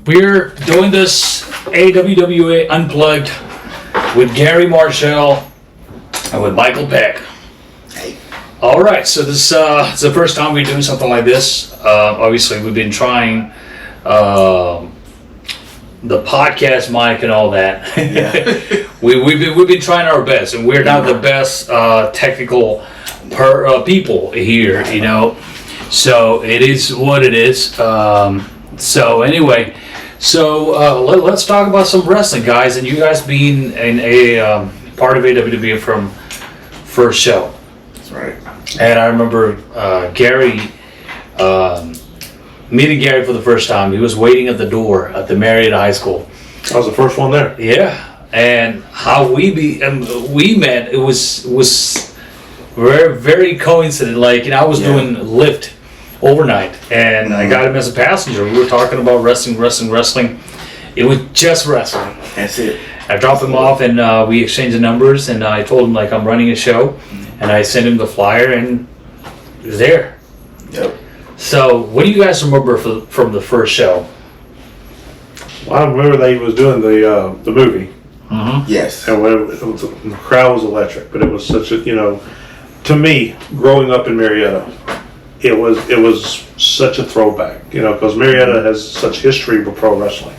We're doing this AWWA Unplugged with Gary Marshall and with Michael Peck. Hey. All right, so this it's the first time we're doing something like this. Obviously, we've been trying the podcast mic and all that. Yeah. we've been trying our best, and we're not the best technical people here, you know. So it is what it is. So anyway, let's talk about some wrestling, guys. And you guys being in a part of AWWA from first show. That's right. And I remember Gary, meeting Gary for the first time. He was waiting at the door at the Marietta High School. I was the first one there. Yeah, and how we met. It was very, very coincident. Like, you know, I was doing Lyft overnight, and I got him as a passenger. We were talking about wrestling. It was just wrestling. That's it. I dropped him off, and we exchanged the numbers, and I told him, like, I'm running a show, and I sent him the flyer, and he was there. Yep. So, what do you guys remember from the first show? Well, I remember that he was doing the movie, Mm-hmm. Yes. and when the crowd was electric. But it was such a, you know, to me, growing up in Marietta, it was such a throwback, you know, because Marietta has such history with pro wrestling.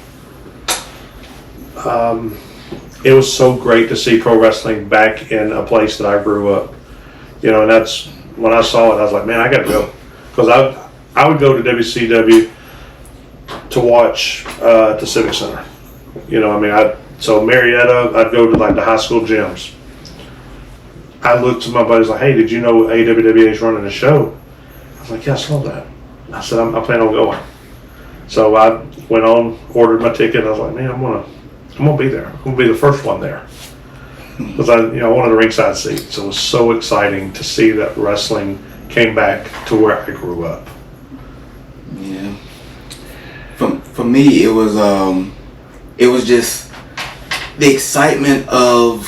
It was so great to see pro wrestling back in a place that I grew up, you know, and that's when I saw it. I was like, man, I gotta go, because I would go to WCW to watch at the Civic Center. You know, I mean, so Marietta, I'd go to like the high school gyms. I looked to my buddies like, hey, did you know AWWA is running a show? I was like, yeah, I saw that. I said, I plan on going. So I went on, ordered my ticket. I was like, man, I'm gonna be there. I'm gonna be the first one there, because I wanted a ringside seat. So it was so exciting to see that wrestling came back to where I grew up. Yeah. For me, it was just the excitement of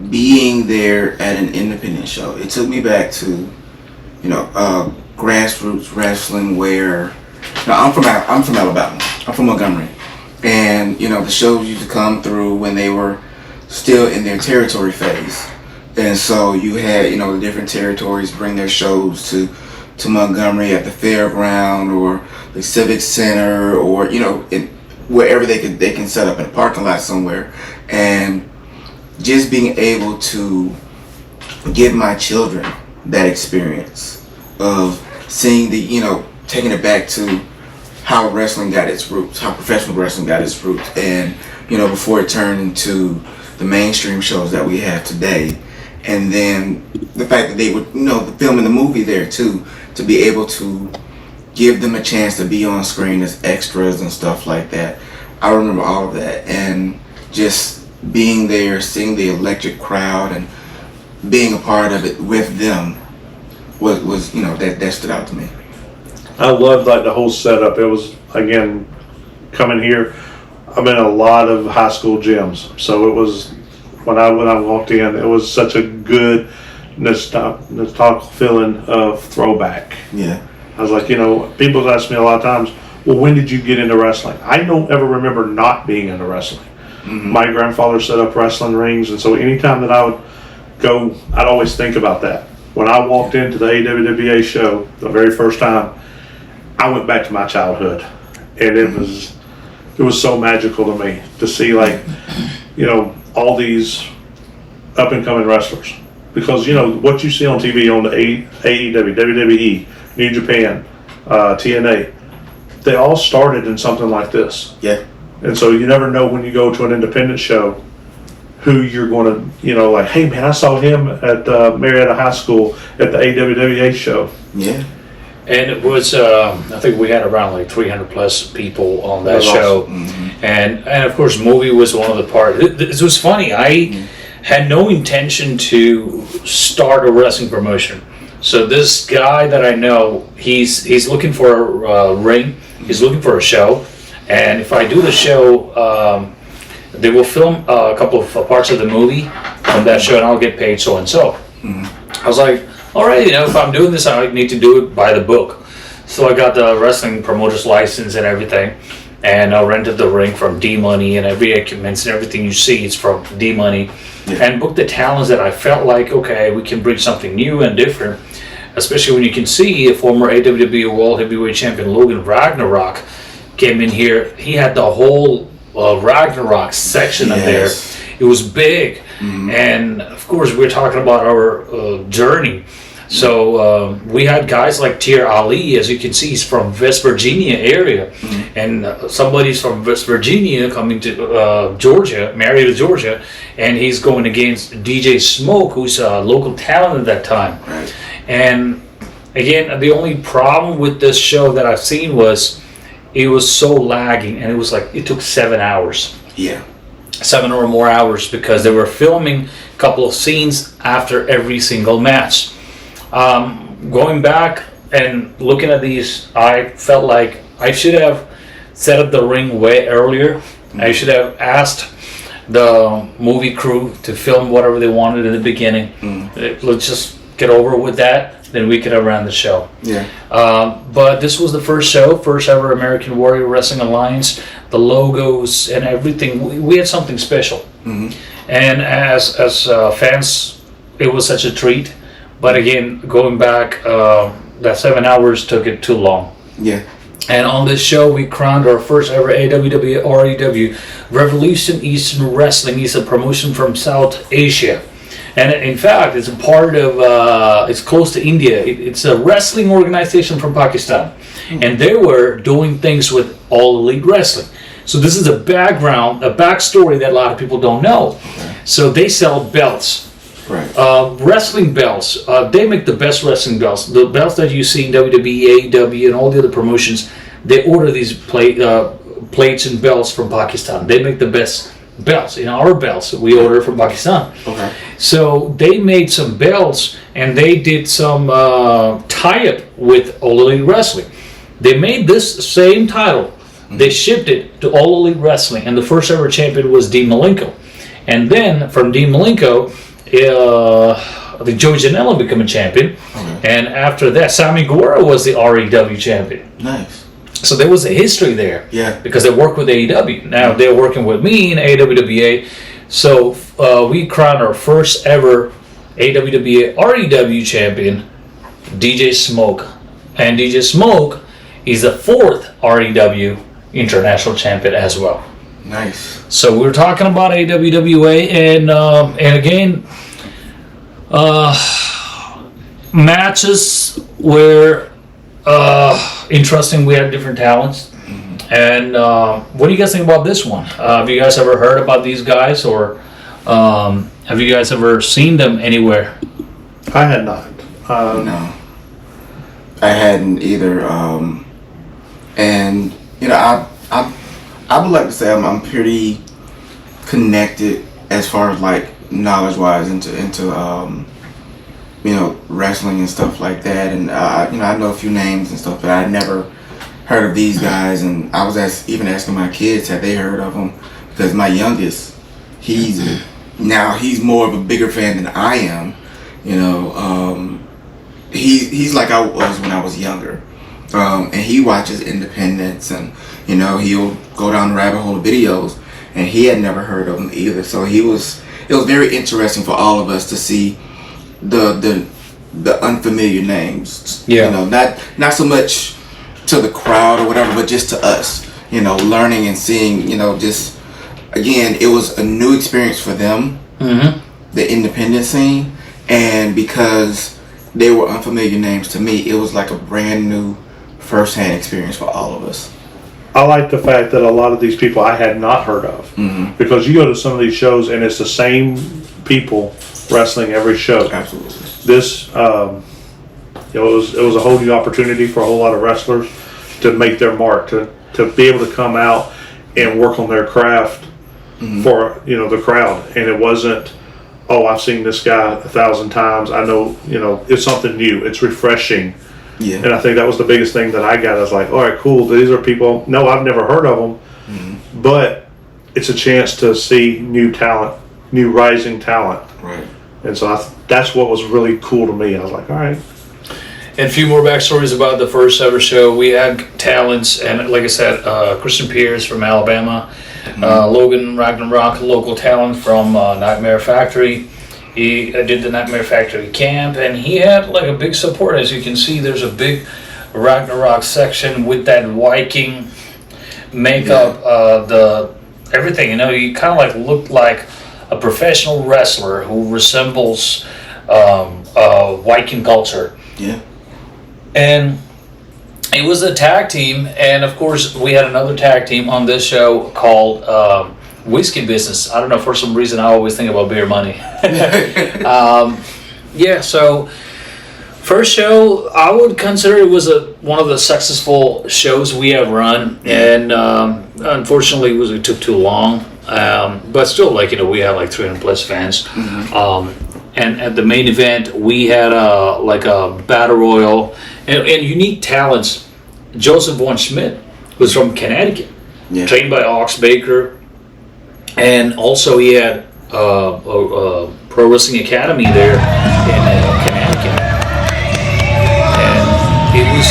being there at an independent show. It took me back to, grassroots wrestling where, I'm from Alabama. I'm from Montgomery. And, the shows used to come through when they were still in their territory phase. And so you had, the different territories bring their shows to Montgomery at the fairground or the Civic Center or, wherever they can set up in a parking lot somewhere. And just being able to give my children that experience of seeing taking it back to how wrestling got its roots, how professional wrestling got its roots, and before it turned into the mainstream shows that we have today, and then the fact that they would filming the movie there too, to be able to give them a chance to be on screen as extras and stuff like that. I remember all of that, and just being there, seeing the electric crowd, and being a part of it with them was that stood out to me. I loved like the whole setup. It was, again, coming here, I'm in a lot of high school gyms, so it was when I walked in, it was such a good nostalgic feeling of throwback. Yeah. I was like, people ask me a lot of times, well, when did you get into wrestling? I don't ever remember not being into wrestling. Mm-hmm. My grandfather set up wrestling rings, and so anytime that I would go, I'd always think about that. When I walked into the AWWA show the very first time, I went back to my childhood, and it was so magical to me to see all these up and coming wrestlers, because what you see on TV on the AEW, WWE, New Japan, TNA, they all started in something like this. Yeah. And so you never know when you go to an independent show who you're going to, like, hey man, I saw him at Marietta High School at the AWWA show. Yeah. And it was, I think we had around like 300 plus people on that show. Awesome. Mm-hmm. And of course, movie was one of the parts. It was funny. I had no intention to start a wrestling promotion. So this guy that I know, he's looking for a ring. He's looking for a show. And if I do the show, they will film a couple of parts of the movie on that show, and I'll get paid so and so. I was like, all right, if I'm doing this, I need to do it by the book. So I got the wrestling promoter's license and everything, and I rented the ring from D-Money, and every equipment and everything you see is from D-Money, and booked the talents that I felt like, okay, we can bring something new and different, especially when you can see a former AWWA World Heavyweight Champion Logan Ragnarok came in here. He had the whole Ragnarok section of there. It was big, and of course we're talking about our journey. So we had guys like Tier Ali, as you can see, he's from West Virginia area, and somebody's from West Virginia coming to Georgia, married to Georgia, and he's going against DJ Smoke, who's a local talent at that time. Right. And again, the only problem with this show that I've seen was it was so lagging, and it was like it took 7 hours. Yeah. 7 or more hours, because they were filming a couple of scenes after every single match. Going back and looking at these, I felt like I should have set up the ring way earlier. I should have asked the movie crew to film whatever they wanted in the beginning. Let's just get over with that, then we could have ran the show. Yeah. But this was the first show, first ever American Warrior Wrestling Alliance. The logos and everything, we had something special. And as fans, it was such a treat. But again, going back, that 7 hours took it too long. Yeah. And on this show, we crowned our first ever AWWA REW Revolution Eastern Wrestling. It's a promotion from South Asia. And in fact, it's a part of, it's close to India. It's a wrestling organization from Pakistan. And they were doing things with All Elite Wrestling. So this is a background, a backstory that a lot of people don't know. So they sell belts. Right. Wrestling belts. They make the best wrestling belts. The belts that you see in WWE, AEW, and all the other promotions, they order these plates and belts from Pakistan. They make the best belts. In our belts, we order from Pakistan. Okay. So they made some belts, and they did some tie-up with All Elite Wrestling. They made this same title. They shipped it to All Elite Wrestling, and the first ever champion was Dean Malenko. And then from Dean Malenko, I think Joey Janela became a champion, and after that, Sammy Guerrero was the REW champion. Nice. So there was a history there, because they worked with AEW. Now they're working with me in AWWA. So we crowned our first ever AWWA REW champion, DJ Smoke, and DJ Smoke is the fourth REW international champion as well. Nice. So we're talking about AWWA, and again, matches were interesting. We had different talents. And what do you guys think about this one? Have you guys ever heard about these guys, or have you guys ever seen them anywhere? I had not. No, I hadn't either. And you know, I would like to say I'm pretty connected as far as like knowledge wise into you know, wrestling and stuff like that. And you know, I know a few names and stuff, but I never heard of these guys. And I was even asking my kids, have they heard of them? Because my youngest, he's more of a bigger fan than I am. You know, he's like I was when I was younger. And he watches independents, and you know, he'll go down the rabbit hole of videos, and he had never heard of them either. So it was very interesting for all of us to see the unfamiliar names. Yeah. You know, not so much to the crowd or whatever, but just to us. You know, learning and seeing. You know, just again, it was a new experience for them, the independent scene, and because they were unfamiliar names to me, it was like a brand new first-hand experience for all of us. I like the fact that a lot of these people I had not heard of, because you go to some of these shows and it's the same people wrestling every show. Absolutely. This, it was a whole new opportunity for a whole lot of wrestlers to make their mark, to be able to come out and work on their craft for, you know, the crowd. And it wasn't, oh, I've seen this guy 1,000 times. I know, you know, it's something new. It's refreshing. Yeah. And I think that was the biggest thing that I got. I was like, all right, cool. These are people. No, I've never heard of them, but it's a chance to see new talent, new rising talent. Right. And so that's what was really cool to me. I was like, all right. And a few more backstories about the first ever show. We had talents, and like I said, Christian Pierce from Alabama, Logan Ragnarok, local talent from Nightmare Factory. He did the Nightmare Factory camp, and he had like a big support. As you can see, there's a big Ragnarok section with that Viking makeup, the everything. You know, he kind of like looked like a professional wrestler who resembles Viking culture. Yeah. And it was a tag team, and of course we had another tag team on this show called Whiskey Business. I don't know, for some reason I always think about beer money. So first show, I would consider it was one of the successful shows we have run, and unfortunately it took too long. But still, like, you know, we had like 300 plus fans. And at the main event, we had a battle royal and unique talents. Joseph Von Schmidt was from Connecticut, trained by Ox Baker, and also he had a Pro Wrestling Academy there in Connecticut, and it was.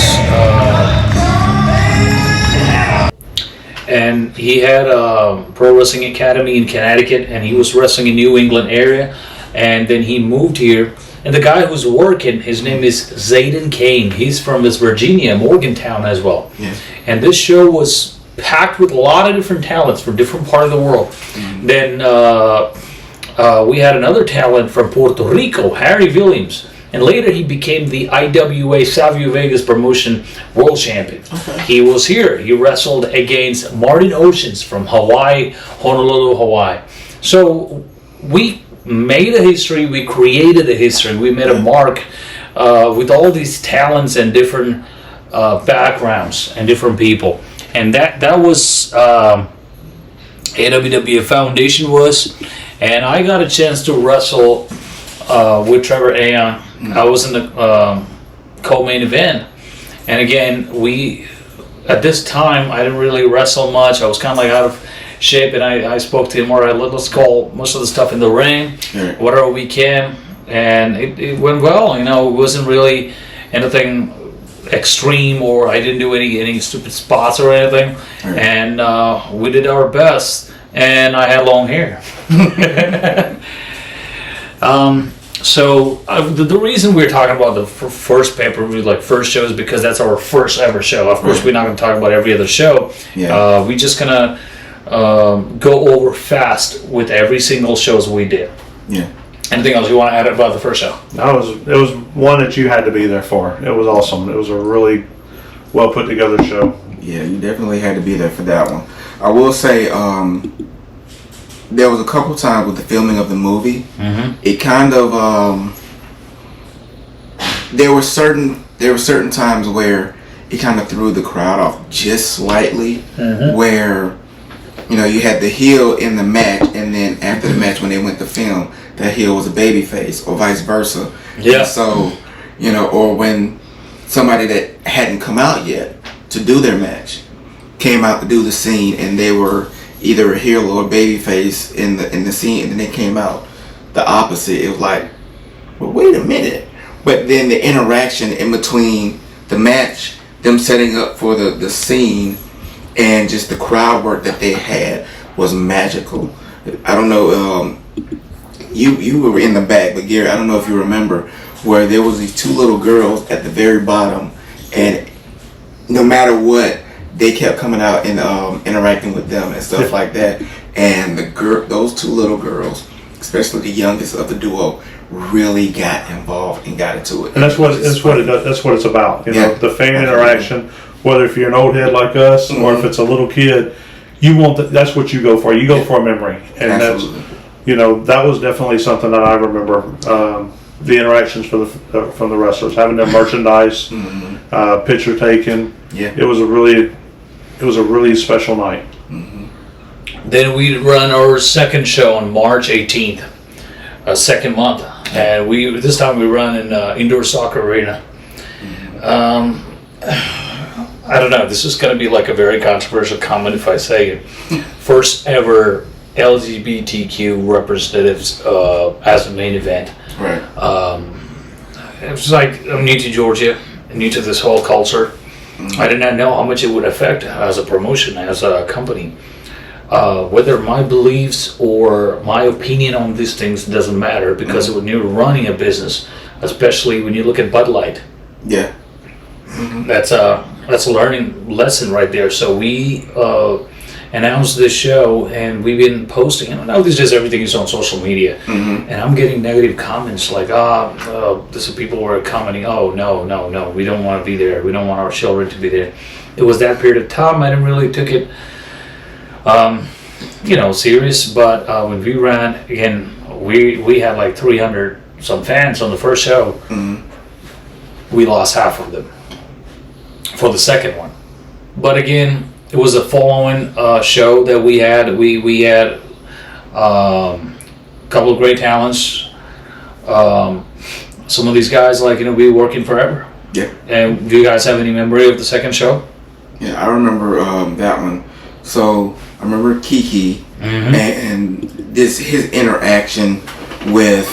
And he had a Pro Wrestling Academy in Connecticut, and he was wrestling in New England area. And then he moved here, and the guy who's working, his name is Zayden Kane. He's from West Virginia, Morgantown as well. Yeah. And this show was packed with a lot of different talents from different part of the world. Then we had another talent from Puerto Rico, Harry Williams. And later he became the IWA Savio Vegas promotion world champion. Okay. He was here. He wrestled against Martin Oceans from Hawaii, Honolulu, Hawaii. So we made a history, we created a history, we made a mark with all these talents and different backgrounds and different people. And that was AWWA Foundation was, and I got a chance to wrestle with Trevor Aon. I was in the co-main event, and again, at this time I didn't really wrestle much. I was kind of like out of shape, and I spoke to him, all right, let's call most of the stuff in the ring, whatever we can, and it went well. You know, it wasn't really anything extreme, or I didn't do any stupid spots or anything, and we did our best, and I had long hair. So the reason we're talking about the first pay-per-view, like first show, is because that's our first ever show. Of course, we're not going to talk about every other show. We're just going to go over fast with every single shows we did. Yeah. Anything else you want to add about the first show? It was one that you had to be there for. It was awesome. It was a really well put together show. Yeah, you definitely had to be there for that one. I will say, there was a couple times with the filming of the movie. It kind of there were certain times where it kind of threw the crowd off just slightly, where, you know, you had the heel in the match, and then after the match when they went to film, that heel was a baby face, or vice versa. Yeah. And so, you know, or when somebody that hadn't come out yet to do their match came out to do the scene, and they were either a heel or a baby face in the scene, and then they came out the opposite. It was like, well, wait a minute. But then the interaction in between the match, them setting up for the scene, and just the crowd work that they had was magical. I don't know, you were in the back, but Gary, I don't know if you remember, where there was these two little girls at the very bottom, and no matter what, they kept coming out and interacting with them and stuff like that. And those two little girls, especially the youngest of the duo, really got involved and got into it. And that's what it's about. You know, the fan interaction. Whether if you're an old head like us, or if it's a little kid, you want that's what you go for. You go for a memory, and that's, you know, that was definitely something that I remember. The interactions from the wrestlers, having their merchandise, picture taken. Yeah, it was a really special night. Then we run our second show on March 18th, second month, and this time we run in indoor soccer arena. I don't know, this is going to be like a very controversial comment if I say it. First ever LGBTQ representatives as a main event. Right. It was like, I'm new to Georgia, new to this whole culture. I did not know how much it would affect as a promotion, as a company. Whether my beliefs or my opinion on these things doesn't matter, because when you're running a business, especially when you look at Bud Light, Yeah. that's a learning lesson right there. So we announced this show, and we've been posting. And now these days everything is on social media, and I'm getting negative comments like, this is people were commenting, oh no, we don't want to be there. We don't want our children to be there. It was that period of time. I didn't really took it, serious. But when we ran again, we had like 300 some fans on the first show. We lost half of them for the second one. But again, it was a following show that we had. We had a couple of great talents. Some of these guys, be working forever. Yeah. And do you guys have any memory of the second show? Yeah, I remember that one. So I remember Kiki and his interaction with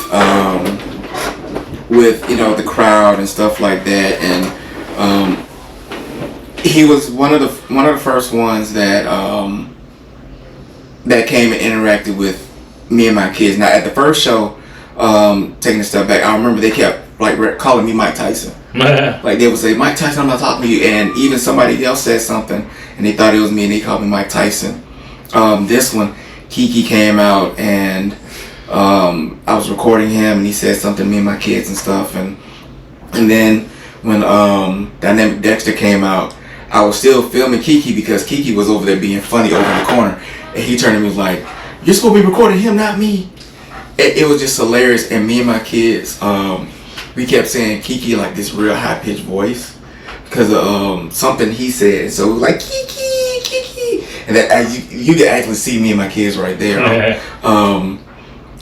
the crowd and stuff like that, and he was one of the first ones that came and interacted with me and my kids. Now at the first show, taking a step back, I remember they kept calling me Mike Tyson. Like they would say, Mike Tyson, I'm not talking to you. And even somebody else said something and they thought it was me and they called me Mike Tyson. This one, Kiki came out and I was recording him and he said something to me and my kids and stuff. And then when Dynamic Dexter came out, I was still filming Kiki because Kiki was over there being funny over in the corner. And he turned to me and was like, you're supposed to be recording him, not me. It was just hilarious. And me and my kids, we kept saying Kiki like this real high-pitched voice because of something he said. So it was like, Kiki, Kiki. And that, you could actually see me and my kids right there. And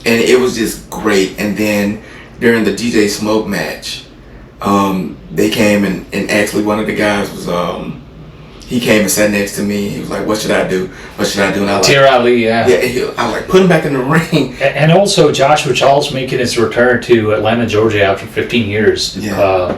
it was just great. And then during the DJ Smoke match, they came and actually one of the guys was he came and sat next to me. He was like, what should I do? What should I do? And I Dear Ali, yeah. I was like, put him back in the ring. And also Joshua Charles making his return to Atlanta, Georgia after 15 years. Yeah.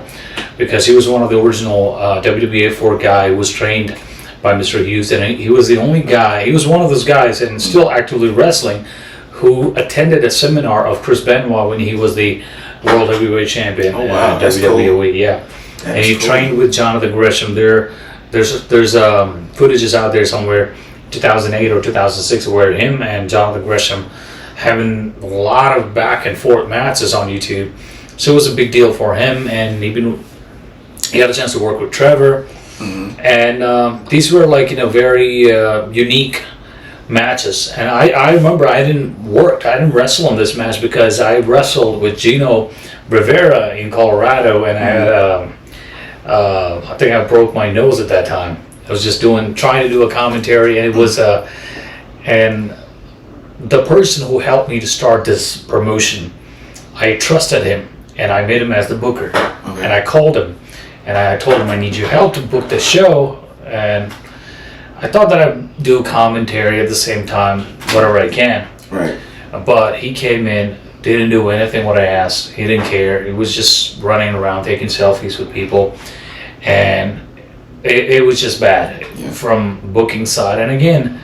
Because he was one of the original WWA 4 guy who was trained by Mr. Hughes. And he was the only guy, he was one of those guys and still actively wrestling, who attended a seminar of Chris Benoit when he was the World Heavyweight Champion. Oh, wow. That's WWE, cool. Yeah. And he trained with Jonathan Gresham. There's footages out there somewhere, 2008 or 2006, where him and Jonathan Gresham having a lot of back and forth matches on YouTube. So it was a big deal for him, and he had a chance to work with Trevor. And these were very unique matches. And I remember I didn't wrestle on this match because I wrestled with Gino Rivera in Colorado, and I had I think I broke my nose at that time. I was just trying to do a commentary, and it was and the person who helped me to start this promotion, I trusted him and I made him as the booker. Okay. And I called him and I told him I need your help to book the show, and I thought that I'd do a commentary at the same time, whatever I can. Right. But he came in, didn't do anything what I asked. He didn't care. He was just running around taking selfies with people, and it was just bad from booking side. And again,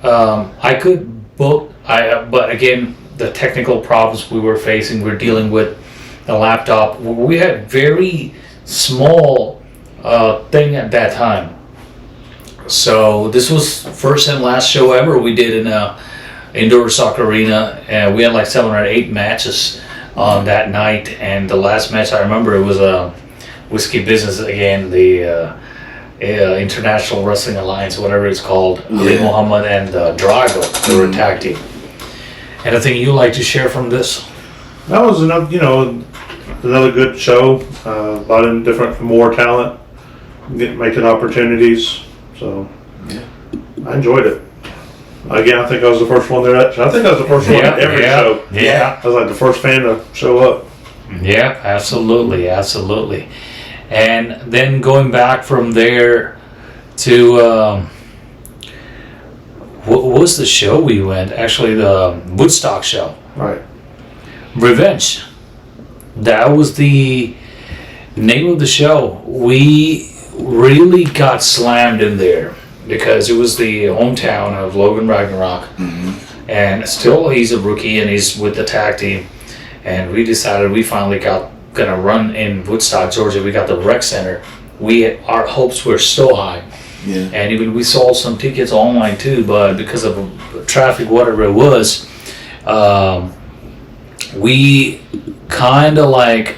I could book, but again, the technical problems we were facing, we're dealing with the laptop. We had very small thing at that time. So this was first and last show ever we did in a indoor soccer arena, and we had like 7 or 8 matches on that night. And the last match I remember, it was a Whiskey Business again, the International Wrestling Alliance, whatever it's called. Ali Muhammad and Drago, they were a tag team. Anything you'd like to share from this? That was another good show. A lot of different, more talent, making opportunities. So I enjoyed it. Again, I think I was the first one there. I think I was the first one at every show. Yeah. I was like the first fan to show up. Yeah, absolutely. And then going back from there to what was the show we went? Actually, the Woodstock show. Right. Revenge. That was the Name of the show, we really got slammed in there because it was the hometown of Logan Ragnarok. And still he's a rookie and he's with the tag team. And we decided we finally gonna run in Woodstock, Georgia. We got the rec center. Our hopes were so high. Yeah. And even we sold some tickets online too, but because of traffic, whatever it was, we kind of like,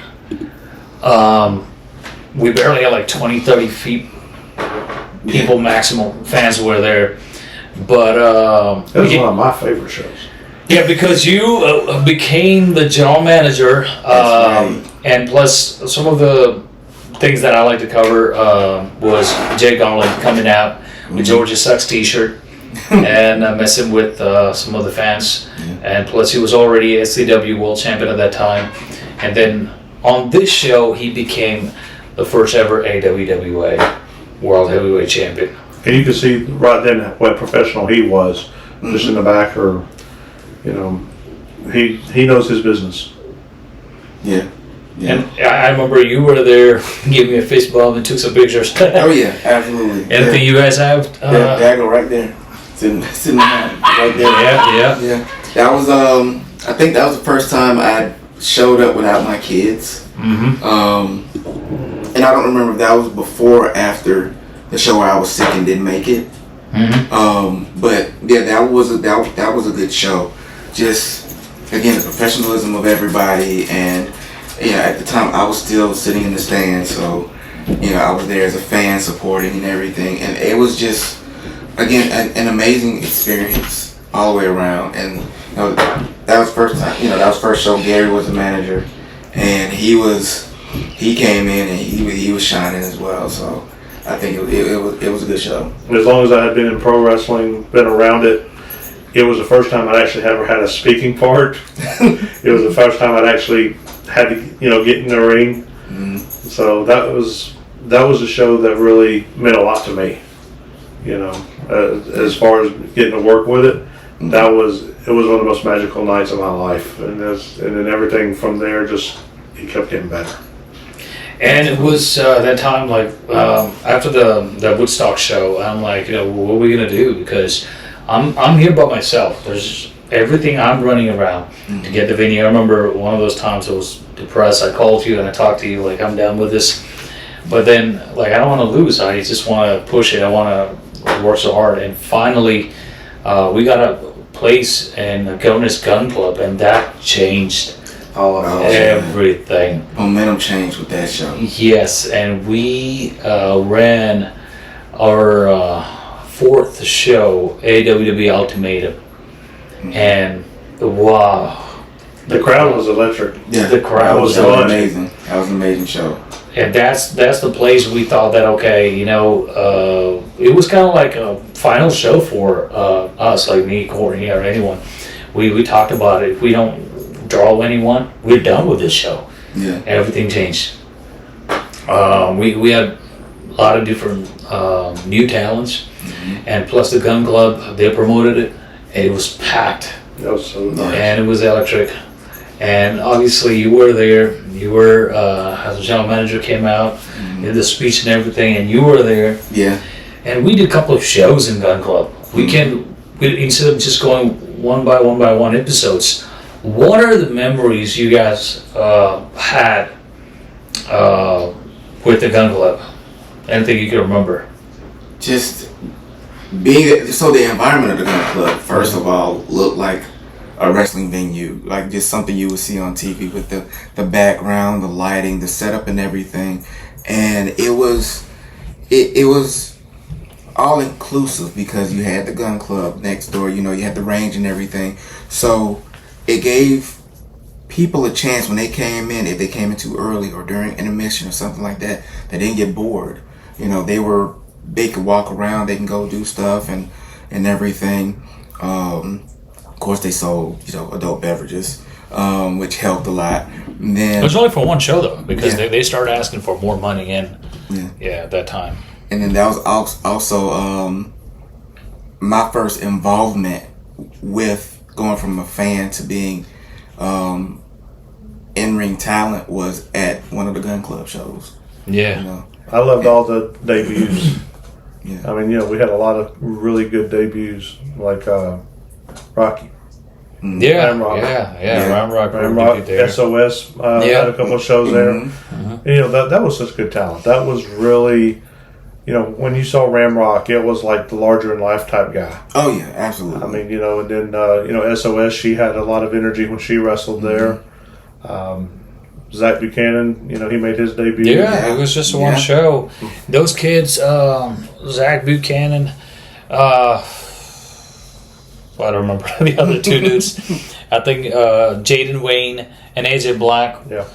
we barely had like 20, 30 feet people maximum fans were there. But That was one of my favorite shows. yeah, because you became the general manager, right. and plus some of the things that I like to cover was Jay Garland coming out with Georgia Sucks t-shirt and messing with some of the fans, and plus he was already SCW World Champion at that time, and then on this show he became the first ever AWWA World Heavyweight Champion. And you could see right then what professional he was, just in the back, or, you know, he knows his business. Yeah. Yeah. And I remember you were there, gave me a fist bump and took some pictures. Oh yeah, absolutely. Anything you guys have? There go right there, sitting right there. Yeah. That was I think that was the first time I showed up without my kids. Mm-hmm. And I don't remember if that was before or after the show where I was sick and didn't make it. Mm-hmm. But yeah, that was a good show. Just again, the professionalism of everybody, and at the time I was still sitting in the stands, so I was there as a fan supporting and everything, and it was just again an amazing experience all the way around. And that was first time. That was first show. Gary was the manager, and he came in and he was shining as well. So I think it was a good show. As long as I had been in pro wrestling, been around it, it was the first time I'd actually ever had a speaking part. It was the first time I'd actually had to, get in the ring. Mm-hmm. So that was a show that really meant a lot to me. As far as getting to work with it, it was one of the most magical nights of my life, and then everything from there it kept getting better. And it was that time, like after the Woodstock show, I'm like, what are we gonna do? Because I'm here by myself. There's everything I'm running around to get the venue. I remember one of those times I was depressed. I called you and I talked to you like, I'm done with this. But then like I don't want to lose. I just want to push it. I want to work so hard. And finally, we got a place in the Governor's Gun Club, and that changed. Everything. Momentum changed with that show. Yes, and we ran our fourth show, AWWA Ultimatum, and wow, the crowd was electric. Yeah, the crowd was amazing. That was an amazing show. And that's the place we thought that it was kind of like a final show for us, like me, Courtney, or anyone. We talked about it. If we don't draw anyone, we're done with this show. Yeah. Everything changed. We had a lot of different new talents, and plus the gun club, they promoted it. It was packed. That was so nice. And it was electric. And obviously you were there. You were, as the general manager came out, did the speech and everything, and you were there. Yeah. And we did a couple of shows in gun club. We instead of just going one by one episodes, what are the memories you guys had with the gun club? Anything you can remember? Just the environment of the gun club, first of all, looked like a wrestling venue, like just something you would see on TV with the background, the lighting, the setup, and everything. And it was all inclusive because you had the gun club next door. You had the range and everything. So it gave people a chance when they came in, if they came in too early or during intermission or something like that, they didn't get bored. They could walk around, they can go do stuff and everything. Of course, they sold adult beverages, which helped a lot. And then it was only for one show though, because they started asking for more money at that time. And then that was also my first involvement with going from a fan to being in-ring talent was at one of the gun club shows. Yeah. You know? I loved all the debuts. Yeah. I mean, we had a lot of really good debuts, like Rocky. Yeah, Ramrock. yeah. Ramrock, Ramrock, there. SOS had a couple of shows there. And, that was such good talent. That was really, when you saw Ramrock, it was like the larger-than-life type guy. Oh, yeah, absolutely. I mean, and then, SOS, she had a lot of energy when she wrestled there. Zach Buchanan, he made his debut. Yeah, it was just one show. Those kids, Zach Buchanan, I don't remember the other two dudes. I think Jaden Wayne and AJ Black. Yeah.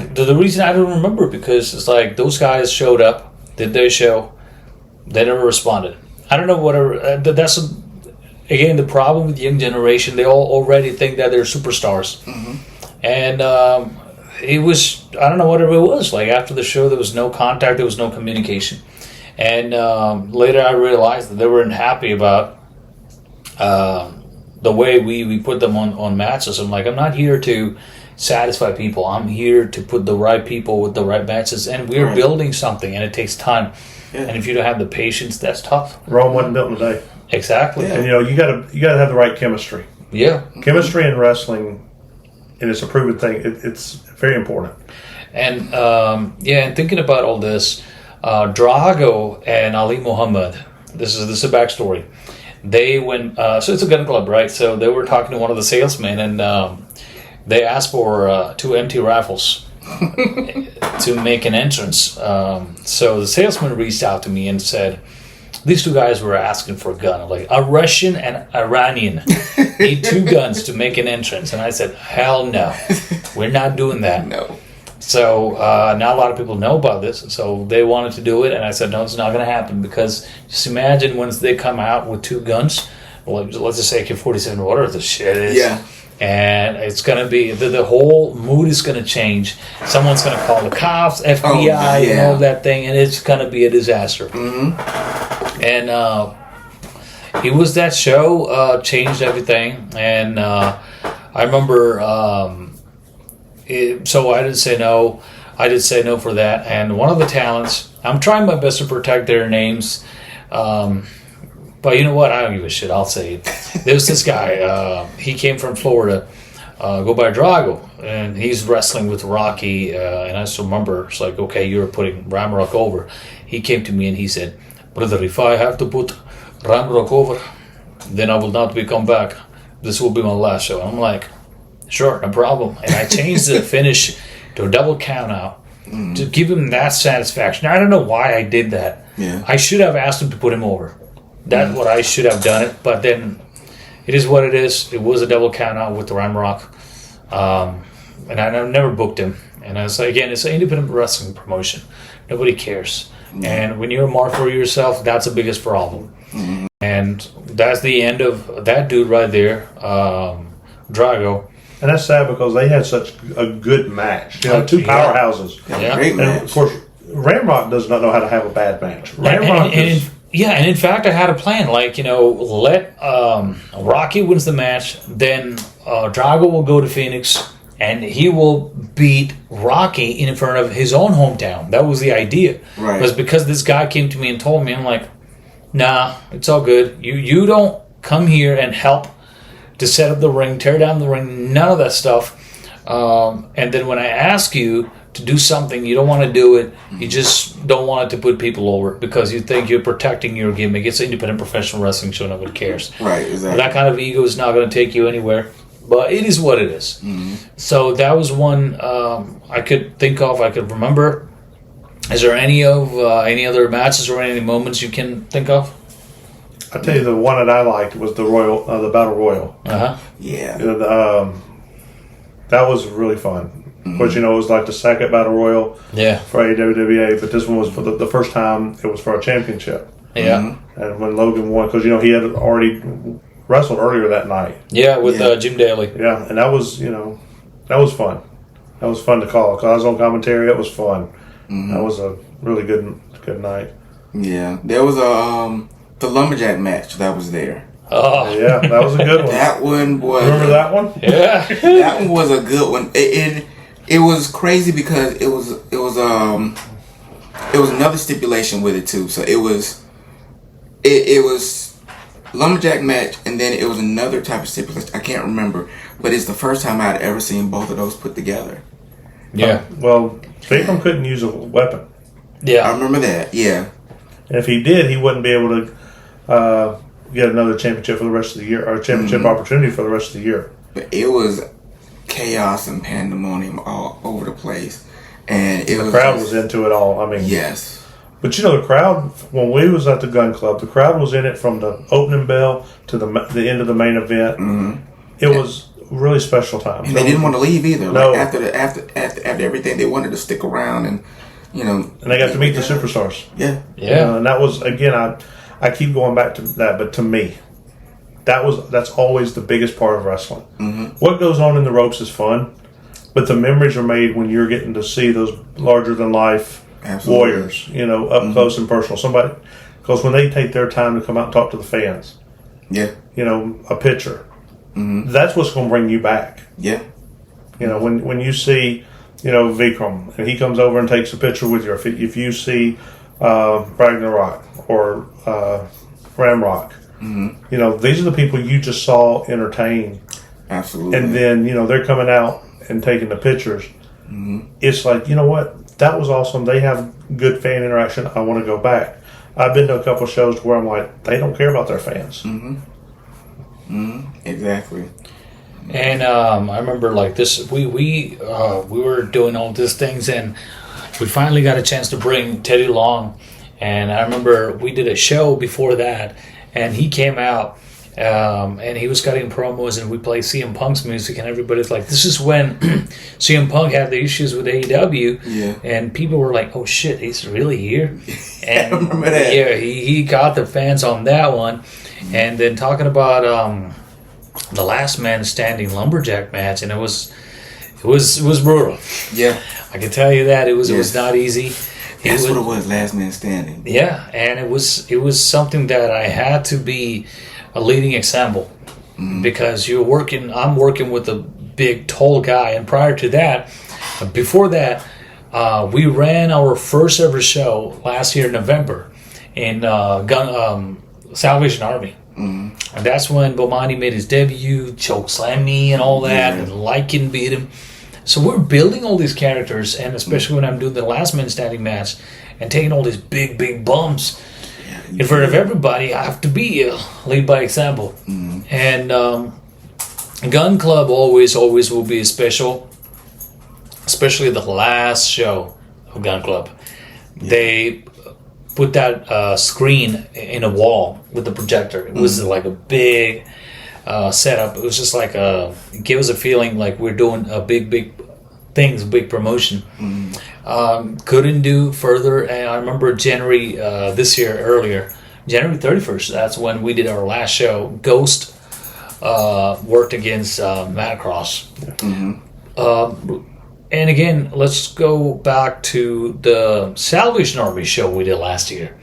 The reason I don't remember because it's like those guys showed up, did their show, they never responded. I don't know whatever. That's again the problem with the young generation. They all already think that they're superstars, and it was I don't know whatever it was. Like after the show, there was no contact, there was no communication, and later I realized that they weren't happy about. The way we put them on matches. I'm like, I'm not here to satisfy people. I'm here to put the right people with the right matches. And we're building something, and it takes time. Yeah. And if you don't have the patience, that's tough. Rome wasn't built in a day. Exactly. Yeah. And you gotta have the right chemistry. Yeah. Chemistry in wrestling, and it's a proven thing. It's very important. And and thinking about all this, Drago and Ali Muhammad. This is a backstory. They went, so it's a gun club, right? So they were talking to one of the salesmen, and they asked for 2 empty rifles to make an entrance. So the salesman reached out to me and said, these 2 guys were asking for a gun. I'm like, a Russian and Iranian need 2 guns to make an entrance. And I said, hell no, we're not doing that. No. So not a lot of people know about this. So they wanted to do it, and I said, no, it's not going to happen because just imagine once they come out with 2 guns, let's just say AK-47, whatever the shit is. Yeah. And it's going to be, the whole mood is going to change. Someone's going to call the cops, FBI, and all that thing, and it's going to be a disaster. And it was that show, changed everything. And I remember... so I did say no. I did say no for that. And one of the talents, I'm trying my best to protect their names. But you know what? I don't give a shit. I'll say it. There's this guy. He came from Florida. Go by Drago. And he's wrestling with Rocky. And I still remember, it's like, okay, you're putting Ramrock over. He came to me and he said, brother, if I have to put Ramrock over, then I will not be come back. This will be my last show. And I'm like, sure, no problem. And I changed the finish to a double count out to give him that satisfaction. I don't know why I did that. Yeah. I should have asked him to put him over. That's what I should have done it. But then it is what it is. It was a double count out with the Ramrock. And I never booked him. And I was like, again, it's an independent wrestling promotion. Nobody cares. And when you're a mark for yourself, that's the biggest problem. And that's the end of that dude right there, Drago. And that's sad because they had such a good match. 2 powerhouses. Yeah. Great match. And of course, Ramrock does not know how to have a bad match. Ramrock and in fact, I had a plan. Like, let Rocky wins the match, then Drago will go to Phoenix, and he will beat Rocky in front of his own hometown. That was the idea. Right. Because this guy came to me and told me, I'm like, nah, it's all good. You don't come here and help to set up the ring, tear down the ring, none of that stuff. And then when I ask you to do something, you don't want to do it. You just don't want it to put people over because you think you're protecting your gimmick. It's an independent professional wrestling show. Nobody cares. Right, exactly. That kind of ego is not going to take you anywhere. But it is what it is. So that was one I could think of, I could remember. Is there any other matches or any moments you can think of? I tell you, the one that I liked was the Battle Royal. Yeah. That was really fun. Of course, it was like the second Battle Royal for AWWA, but this one was for the first time. It was for a championship. Yeah. And when Logan won, because he had already wrestled earlier that night. Yeah, with Jim Daly. Yeah, and that was that was fun. That was fun to call. Because I was on commentary. It was fun. That was a really good night. Yeah, there was the lumberjack match that was there. Oh yeah, that was a good one. That one was. Remember that one? Yeah. That one was a good one. It was crazy because it was another stipulation with it too. So it was lumberjack match, and then it was another type of stipulation. I can't remember, but it's the first time I'd ever seen both of those put together. Yeah. Well, Vikram couldn't use a weapon. Yeah. I remember that. Yeah. And if he did, he wouldn't be able to get another championship for the rest of the year, or a championship opportunity for the rest of the year. But it was chaos and pandemonium all over the place, and the crowd was into it all. I mean, yes. But the crowd, when we was at the gun club, the crowd was in it from the opening bell to the end of the main event. Mm-hmm. It was a really special time. And they didn't want to leave either. No. Like after everything, they wanted to stick around, and and they got to meet the superstars. Yeah. And that was, again, I keep going back to that, but to me, that's always the biggest part of wrestling. Mm-hmm. What goes on in the ropes is fun, but the memories are made when you're getting to see those larger than life warriors, up close and personal. Somebody, because when they take their time to come out and talk to the fans, a picture, that's what's going to bring you back. Yeah. When you see, Vikram, and he comes over and takes a picture with you. If you see Ragnarok or Ramrock, these are the people you just saw entertain. Absolutely. And then, they're coming out and taking the pictures. It's like, you know what? That was awesome. They have good fan interaction. I want to go back. I've been to a couple shows where I'm like, they don't care about their fans. Exactly. And I remember like this, we were doing all these things, and we finally got a chance to bring Teddy along. And I remember we did a show before that, and he came out, and he was cutting promos, and we played CM Punk's music, and everybody's like, this is when CM Punk had the issues with AEW, and people were like, oh shit, he's really here. And I remember that. Yeah, he got the fans on that one. And then talking about the last man standing lumberjack match, and it was brutal. Yeah, I can tell you that it was not easy. That's what it was, last man standing. Yeah, and it was something that I had to be a leading example, because I'm working with a big tall guy, and prior to that, before that, we ran our first ever show last year in November in Salvation Army. And that's when Bomani made his debut, chokeslammed me and all that, and Lycan beat him. So we're building all these characters, and especially when I'm doing the last man standing match and taking all these big bumps in front of everybody, I have to be lead by example. And Gun Club always will be special, especially the last show of Gun Club. They put that screen in a wall with the projector. It was like a big setup. It was just like it gave us a feeling like we're doing a big things, big promotion. Couldn't do further, and I remember January this year earlier, January 31st. That's when we did our last show. Ghost worked against Macross. And again, let's go back to the Salvation Army show we did last year.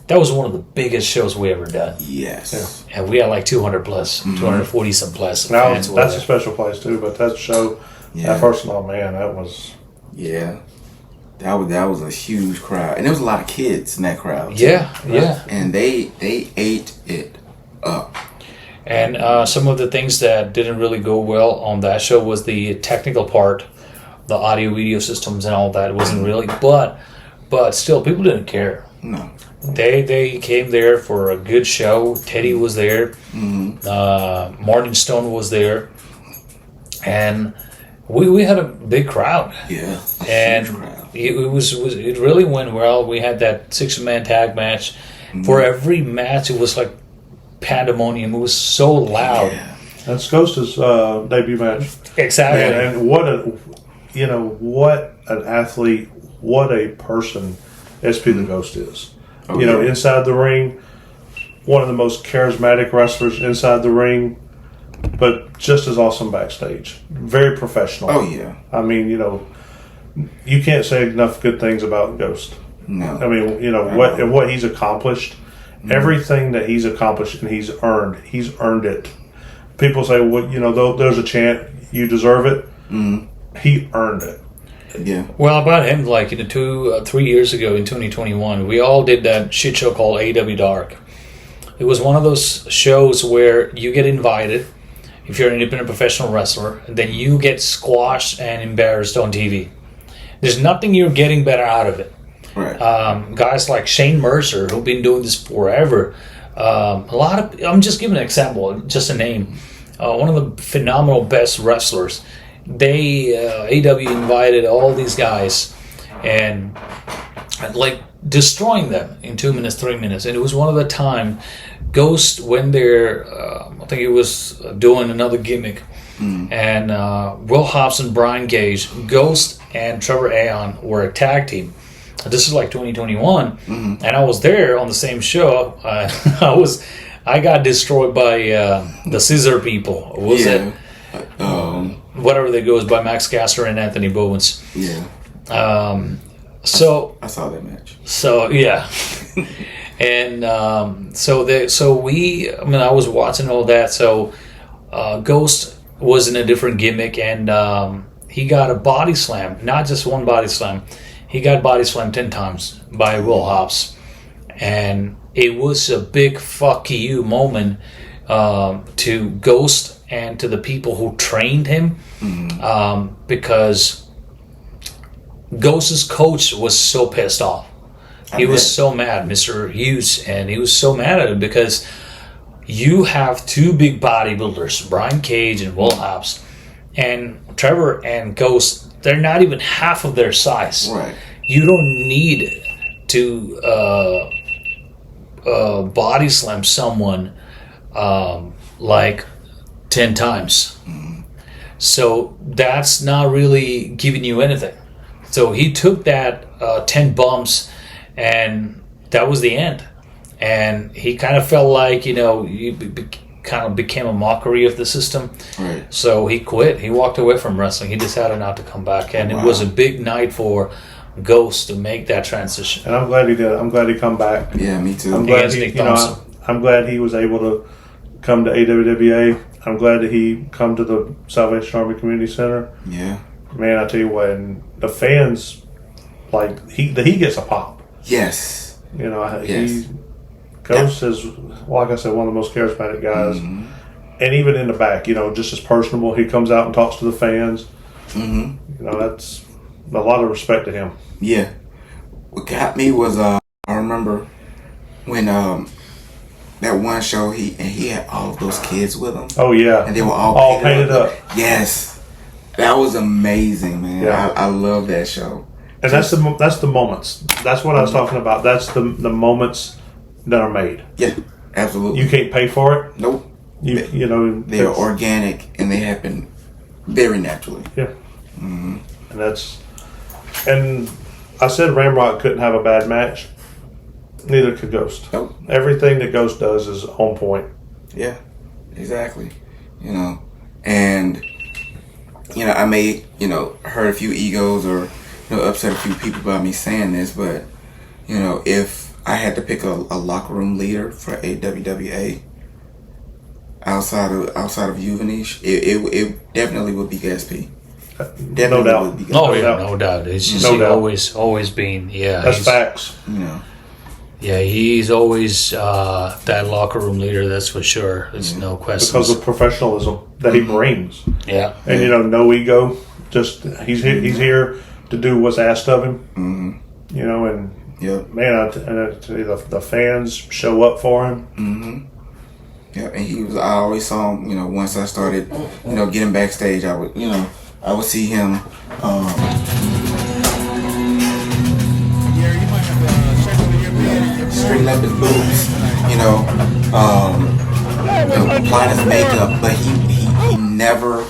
That was one of the biggest shows we ever done. Yes. And we had like 200 plus, 240 some plus. Now, that's a special place too, but that show, that first of all, man, that was... Yeah. That was a huge crowd. And there was a lot of kids in that crowd. Yeah. And they ate it up. And some of the things that didn't really go well on that show was the technical part, the audio video systems and all that. It wasn't really, but still, people didn't care. No. They came there for a good show. Teddy was there. Martin Stone was there. And we had a big crowd. Yeah. And huge crowd. It really went well. We had that 6-man tag match. For every match, it was like pandemonium. It was so loud. Yeah. That's Ghost's debut match. Exactly. And what an athlete, what a person SP the Ghost is. Inside the ring, one of the most charismatic wrestlers inside the ring, but just as awesome backstage. Very professional. Oh, yeah. I mean, you can't say enough good things about Ghost. No. I mean, what he's accomplished, everything that he's accomplished and he's earned it. People say, well, there's a chant, you deserve it. He earned it. Yeah. Well, about him, like 3 years ago in 2021, we all did that shit show called AW Dark. It was one of those shows where you get invited if you're an independent professional wrestler, and then you get squashed and embarrassed on TV. There's nothing you're getting better out of it. Right. Guys like Shane Mercer, who've been doing this forever. I'm just giving an example, just a name. One of the phenomenal best wrestlers. AW invited all these guys and like destroying them in 2 minutes, 3 minutes. And it was one of the time Ghost went there, I think he was doing another gimmick. And Will Hobbs and Brian Gage, Ghost and Trevor Aeon were a tag team. This is like 2021, and I was there on the same show. I got destroyed by the Scissor People. What was it? Whatever that goes by Max Caster and Anthony Bowens. Yeah. So I saw that match. So yeah, and I was watching all that. So Ghost was in a different gimmick, and he got a body slam, not just one body slam. He got body slammed 10 times by Will Hobbs. And it was a big fuck you moment to Ghost and to the people who trained him. Because Ghost's coach was so pissed off. He was so mad, Mr. Hughes. And he was so mad at it because you have two big bodybuilders, Brian Cage and Will Hobbs. And Trevor and Ghost, they're not even half of their size. Right. You don't need to body slam someone like 10 times. So that's not really giving you anything. So he took that 10 bumps, and that was the end. And he kind of felt like, kind of became a mockery of the system. Right. So he quit. He walked away from wrestling. He decided not to come back. And It was a big night for Ghost to make that transition. And I'm glad he did. I'm glad he come back. Yeah, me too. I'm glad I'm glad he was able to come to AWWA. I'm glad that he come to the Salvation Army Community Center. Yeah. Man, I tell you what, and the fans, like, he gets a pop. Yes. Ghost is, like I said, one of the most charismatic guys. And even in the back, just as personable. He comes out and talks to the fans. That's a lot of respect to him. Yeah. What got me was, I remember when that one show, he had all of those kids with him. Oh, yeah. And they were all painted up. Yes. That was amazing, man. Yeah. I love that show. And that's the moments. That's what I was talking about. That's the moments that are made. Yeah, absolutely. You can't pay for it. Nope. They're organic and they happen very naturally. Yeah. And I said Ramrock couldn't have a bad match. Neither could Ghost. Nope. Everything that Ghost does is on point. Yeah, exactly. And I may hurt a few egos or upset a few people by me saying this, but if I had to pick a locker room leader for AWWA outside of Uvanish, it definitely would be Gatsby. No doubt. No doubt. It's just always been. Yeah, that's facts. Yeah, he's always that locker room leader. That's for sure. There's no question. Because of professionalism that he brings. Yeah, and no ego. Just he's here to do what's asked of him. And man, I tell you, the fans show up for him. Yeah, and I always saw him. Once I started, getting backstage, I would see him. Straighten up his boobs, applying his makeup, but he never,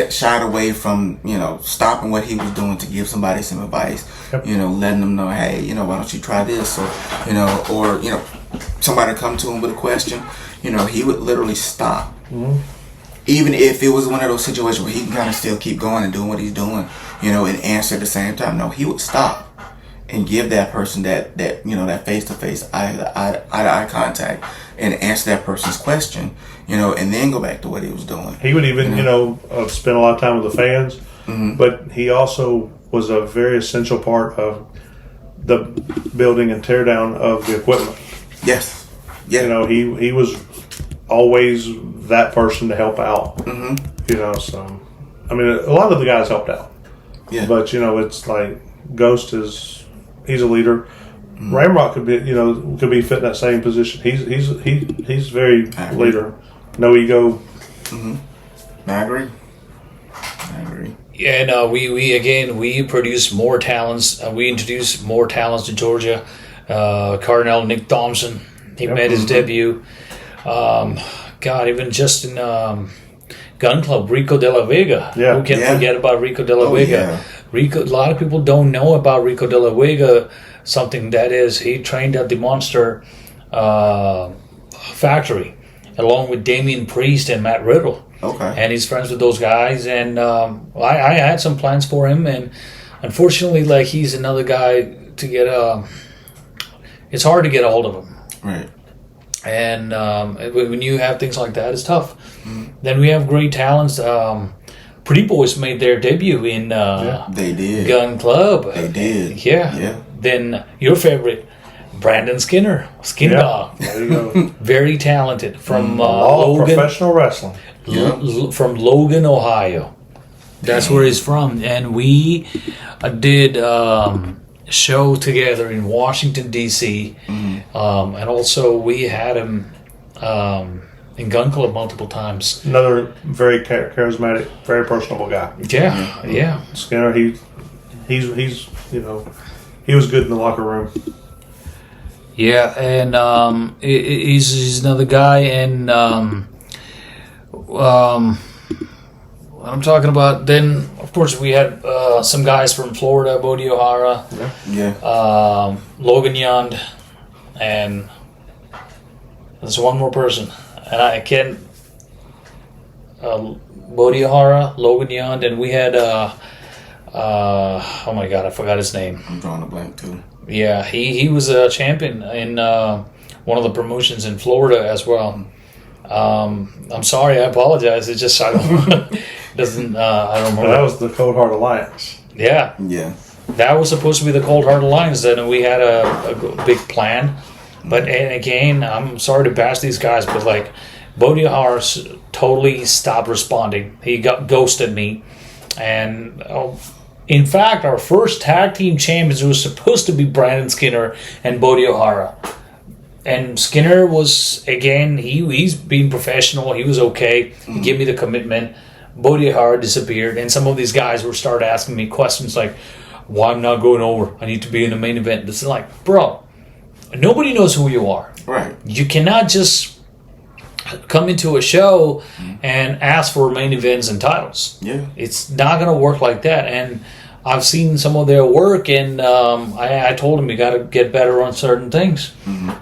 shied away from, stopping what he was doing to give somebody some advice, letting them know, hey, why don't you try this, or somebody come to him with a question, he would literally stop. Even if it was one of those situations where he can kind of still keep going and doing what he's doing, and answer at the same time. No, he would stop and give that person that face-to-face, eye-to-eye contact and answer that person's question, and then go back to what he was doing. He would even, spend a lot of time with the fans, but he also was a very essential part of the building and tear down of the equipment. Yes. Yeah. You know, he was always that person to help out. You know, so I mean, a lot of the guys helped out. Yeah. But you know, it's like Ghost he's a leader. Ramrock could be fit in that same position. He's very leader, no ego. I agree. Yeah, no, we produce more talents. We introduced more talents to Georgia. Cardinal Nick Thompson, he made his debut. God, even just in Gun Club, Rico De La Vega. Yeah. Who can forget about Rico De La Oh, Vega? yeah. Rico, a lot of people don't know about Rico De La Vega. Something that is, he trained at the Monster factory, along with Damian Priest and Matt Riddle. Okay. And he's friends with those guys. And I had some plans for him, and unfortunately, like, he's another guy to get it's hard to get a hold of him. Right. And when you have things like that, it's tough. Then we have great talents. Pretty Boys made their debut in They did. Gun Club. They did. Yeah. Then your favorite, Brandon Skinner, Skin Dog. There you go. Very talented from All Logan. professional wrestling. From Logan, Ohio. That's where he's from. And we did show together in Washington, D.C. And also we had him in Gun Club multiple times. Another very charismatic, very personable guy. Yeah. Skinner, he's you know, he was good in the locker room. Yeah, and he's another guy, and what I'm talking about. Then, of course, we had some guys from Florida, Bodie O'Hara, Logan Yond, and there's one more person, and I can't. Bodie O'Hara, Logan Yond, and we had oh my God, I forgot his name. I'm drawing a blank too. Yeah, he was a champion in one of the promotions in Florida as well. I'm sorry, I apologize. It's just I don't doesn't I don't remember. That was the Cold Heart Alliance. Yeah, Yeah. that was supposed to be the Cold Heart Alliance. Then we had a big plan, but and again, I'm sorry to bash these guys, but like Bodie O'Hara totally stopped responding. He ghosted me, and. In fact, our first tag team champions was supposed to be Brandon Skinner and Bodie O'Hara. And Skinner was, again, he's being professional. He was okay. He gave me the commitment. Bodie O'Hara disappeared. And some of these guys were started asking me questions like, why I'm not going over? I need to be in the main event. This is like, bro, nobody knows who you are. Right. You cannot just come into a show and ask for main events and titles. Yeah. It's not going to work like that. And I've seen some of their work, and I told them you got to get better on certain things.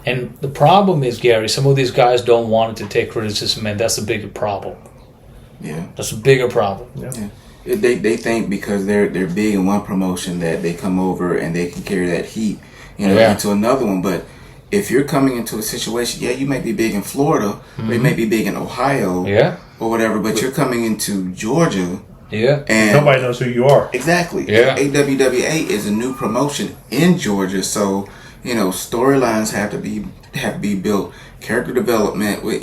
And the problem is, Gary, some of these guys don't want to take criticism, and that's a bigger problem. Yeah. That's a bigger problem. Yeah. They think because they're big in one promotion that they come over and they can carry that heat, into another one. But if you're coming into a situation, you may be big in Florida, or you may be big in Ohio, or whatever, but you're coming into Georgia. Yeah. And nobody knows who you are. Exactly. Yeah. AWWA is a new promotion in Georgia, so storylines have to be built, character development with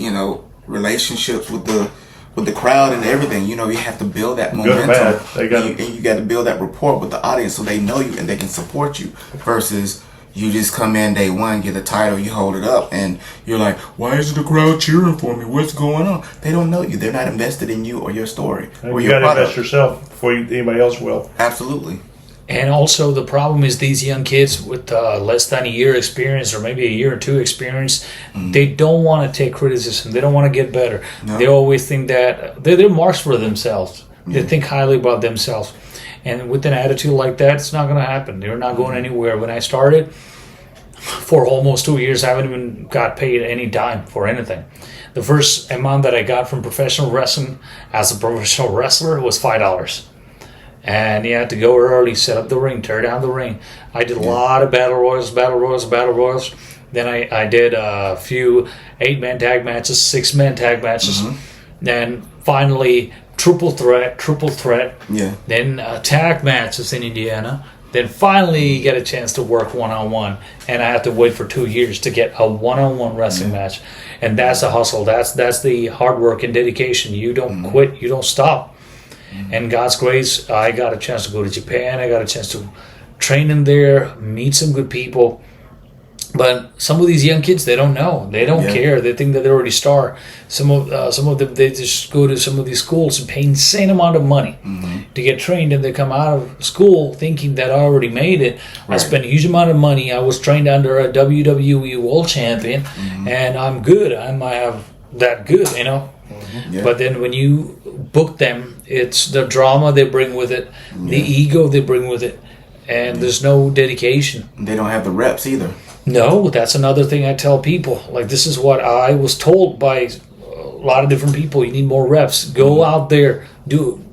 relationships with the crowd and everything. You have to build that momentum. Good, bad. And you got to build that rapport with the audience so they know you and they can support you. Versus you just come in day one, get a title, you hold it up, and you're like, why isn't the crowd cheering for me? What's going on? They don't know you. They're not invested in you or your story or You your got to product. invest yourself before anybody else will. Absolutely. And also the problem is these young kids with less than a year experience or maybe a year or two experience, they don't want to take criticism. They don't want to get better. No. They always think that they're marks for themselves. They think highly about themselves. And with an attitude like that, it's not going to happen. They're not going anywhere. When I started, for almost 2 years, I haven't even got paid any dime for anything. The first amount that I got from professional wrestling as a professional wrestler was $5. And you had to go early, set up the ring, tear down the ring. I did a lot of battle royals. Then I did a few 8-man tag matches, 6-man tag matches. Then finally triple threat. Yeah. Then tag matches in Indiana. Then finally get a chance to work one-on-one, and I have to wait for 2 years to get a one-on-one wrestling match, and that's a hustle. That's the hard work and dedication. You don't quit. You don't stop. And God's grace, I got a chance to go to Japan. I got a chance to train in there, meet some good people. But some of these young kids, they don't know. They don't care. They think that they're already star. Some of them, they just go to some of these schools and pay insane amount of money to get trained, and they come out of school thinking that I already made it. Right. I spent a huge amount of money. I was trained under a WWE World Champion, and I'm good. I have that good, you know. Yeah. But then when you book them, it's the drama they bring with it, the ego they bring with it, and there's no dedication. They don't have the reps either. No, that's another thing I tell people. Like, this is what I was told by a lot of different people. You need more reps. Go out there,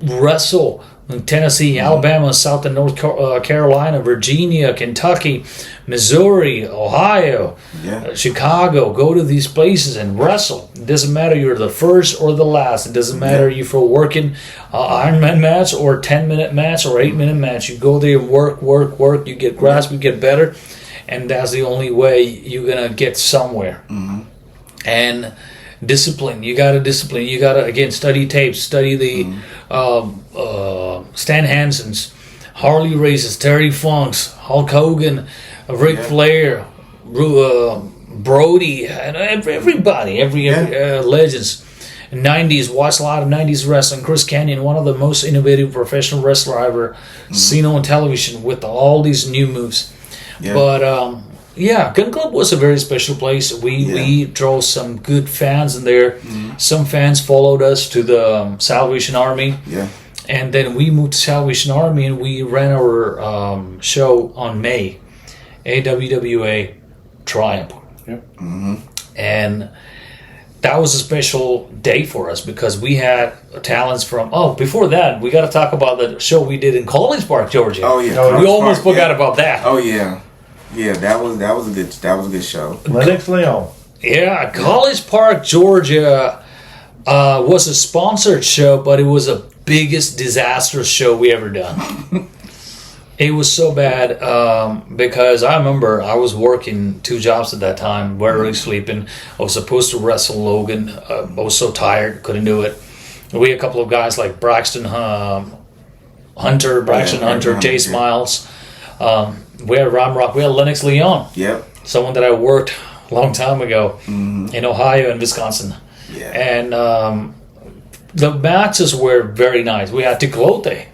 wrestle in Tennessee, Alabama, South and North Carolina, Virginia, Kentucky, Missouri, Ohio, Chicago. Go to these places and wrestle. It doesn't matter you're the first or the last. It doesn't matter if you're working Ironman match or 10-minute match or 8-minute match. You go there and work. You get grasp, you get better. And that's the only way you're going to get somewhere. And discipline. You got to discipline. You got to, again, study tapes. Study the Stan Hansen's, Harley Race's, Terry Funk's, Hulk Hogan, Ric Flair, Brody, and everybody, legends. 90s, watched a lot of 90s wrestling. Chris Kanyon, one of the most innovative professional wrestler I ever seen on television with all these new moves. Yeah. But Gun Club was a very special place. We drove some good fans in there. Some fans followed us to the Salvation Army. Yeah. And then we moved to Salvation Army and we ran our show on May, AWWA Triumph. Yep. And that was a special day for us because we had talents from. Oh, before that, we got to talk about the show we did in College Park, Georgia. Oh yeah, we almost forgot about that. Oh yeah, that was a good show. Lennox Leon. Yeah, College Park, Georgia, was a sponsored show, but it was the biggest disastrous show we ever done. It was so bad because I remember I was working 2 jobs at that time, barely sleeping. I was supposed to wrestle Logan. I was so tired, couldn't do it. We had a couple of guys like Braxton Hunter, Chase Miles. We had Ramrock. We had Lennox Leon. Yep. Someone that I worked a long time ago in Ohio and Wisconsin. Yeah. And the matches were very nice. We had Teclote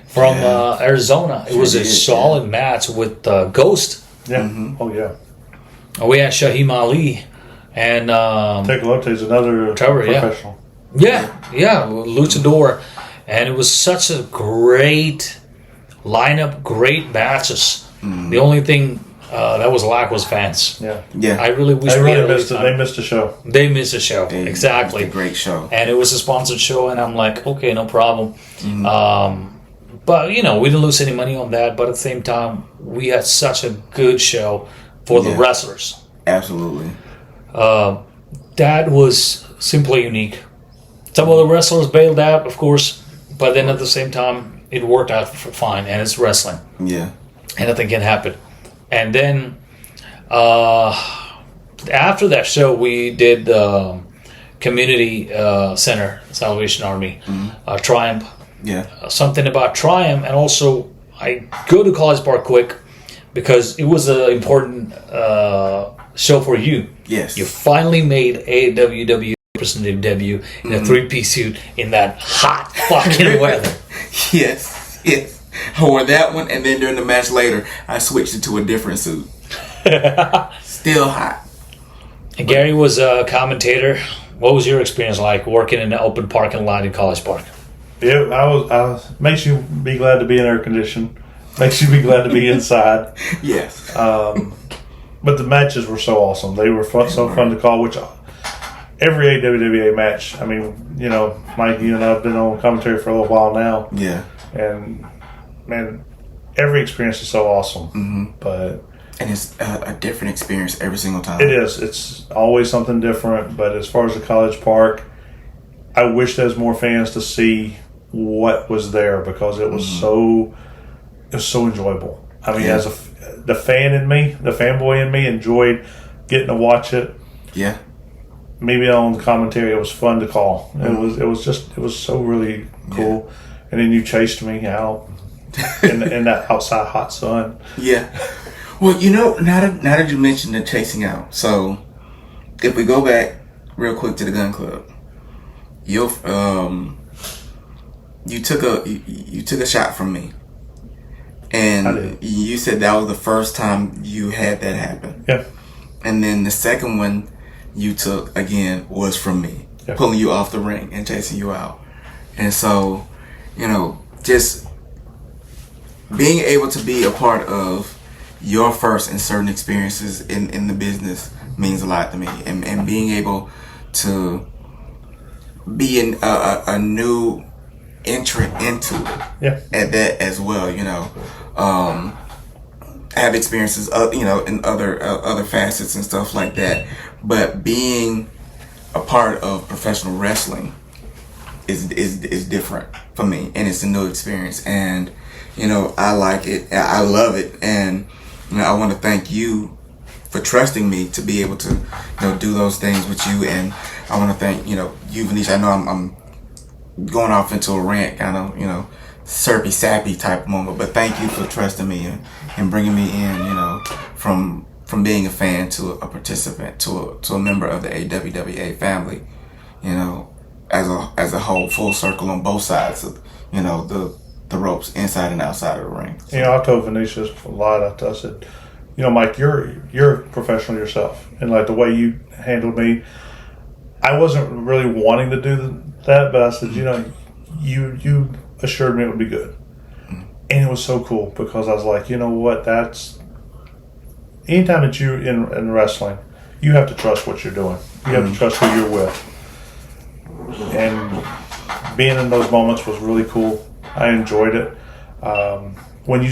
from Arizona. It was a solid match with Ghost. Yeah. Oh, yeah. We had Shaheem Ali and Teclote is another professional. Yeah, luchador. And it was such a great lineup, great matches. The only thing that was lack was fans. Yeah. I really wish they missed it. They missed a show. They missed a show. Exactly. It was a great show. And it was a sponsored show, and I'm like, okay, no problem. But, we didn't lose any money on that. But at the same time, we had such a good show for the wrestlers. Absolutely. That was simply unique. Some of the wrestlers bailed out, of course. But then at the same time, it worked out fine. And it's wrestling. Yeah. Anything can happen. And then after that show, we did Community Center, Salvation Army, Triumph. Yeah. Something about Triumph, and also I go to College Park quick because it was an important show for you. Yes. You finally made a WWE representative debut in a 3-piece suit in that hot fucking weather. Yes. I wore that one, and then during the match later, I switched it to a different suit. Still hot. And Gary was a commentator. What was your experience like working in an open parking lot in College Park? Yeah, I was. Makes you be glad to be in air conditioning. Makes you be glad to be inside. Yes. But the matches were so awesome. They were fun to call. Which every AWWA match. I mean, Mike, you and I have been on commentary for a little while now. Yeah. And man, every experience is so awesome. And it's a different experience every single time. It is. It's always something different. But as far as the College Park, I wish there's more fans to see what was there because it was so enjoyable. I mean, as the fan in me, the fanboy in me, enjoyed getting to watch it. Yeah. Maybe on the commentary, it was fun to call. It was so really cool. Yeah. And then you chased me out in that outside hot sun. Yeah. Well, now that you mentioned the chasing out, so if we go back real quick to the gun club, you took a shot from me, and you said that was the first time you had that happen. Yeah. And then the second one you took again was from me, pulling you off the ring and chasing you out. And so, just being able to be a part of your first and certain experiences in the business means a lot to me. And being able to be in a new entrant into it at that as well, have experiences in other facets and stuff like that, but being a part of professional wrestling is different for me, and it's a new experience, and I like it, I love it, and I want to thank you for trusting me to be able to do those things with you. And I want to thank you, Vanish. I know I'm going off into a rant, kind of syrupy sappy type moment, but thank you for trusting me and bringing me in, from being a fan to a participant to a member of the AWWA family, as a whole, full circle on both sides of the ropes, inside and outside of the ring. I told Venetius a lot. I said, Mike, you're professional yourself, and like the way you handled me, I wasn't really wanting to do that, but I said, you assured me it would be good, and it was so cool because I was like, that's anytime that you in wrestling, you have to trust what you're doing. You have to trust who you're with, and being in those moments was really cool. I enjoyed it. When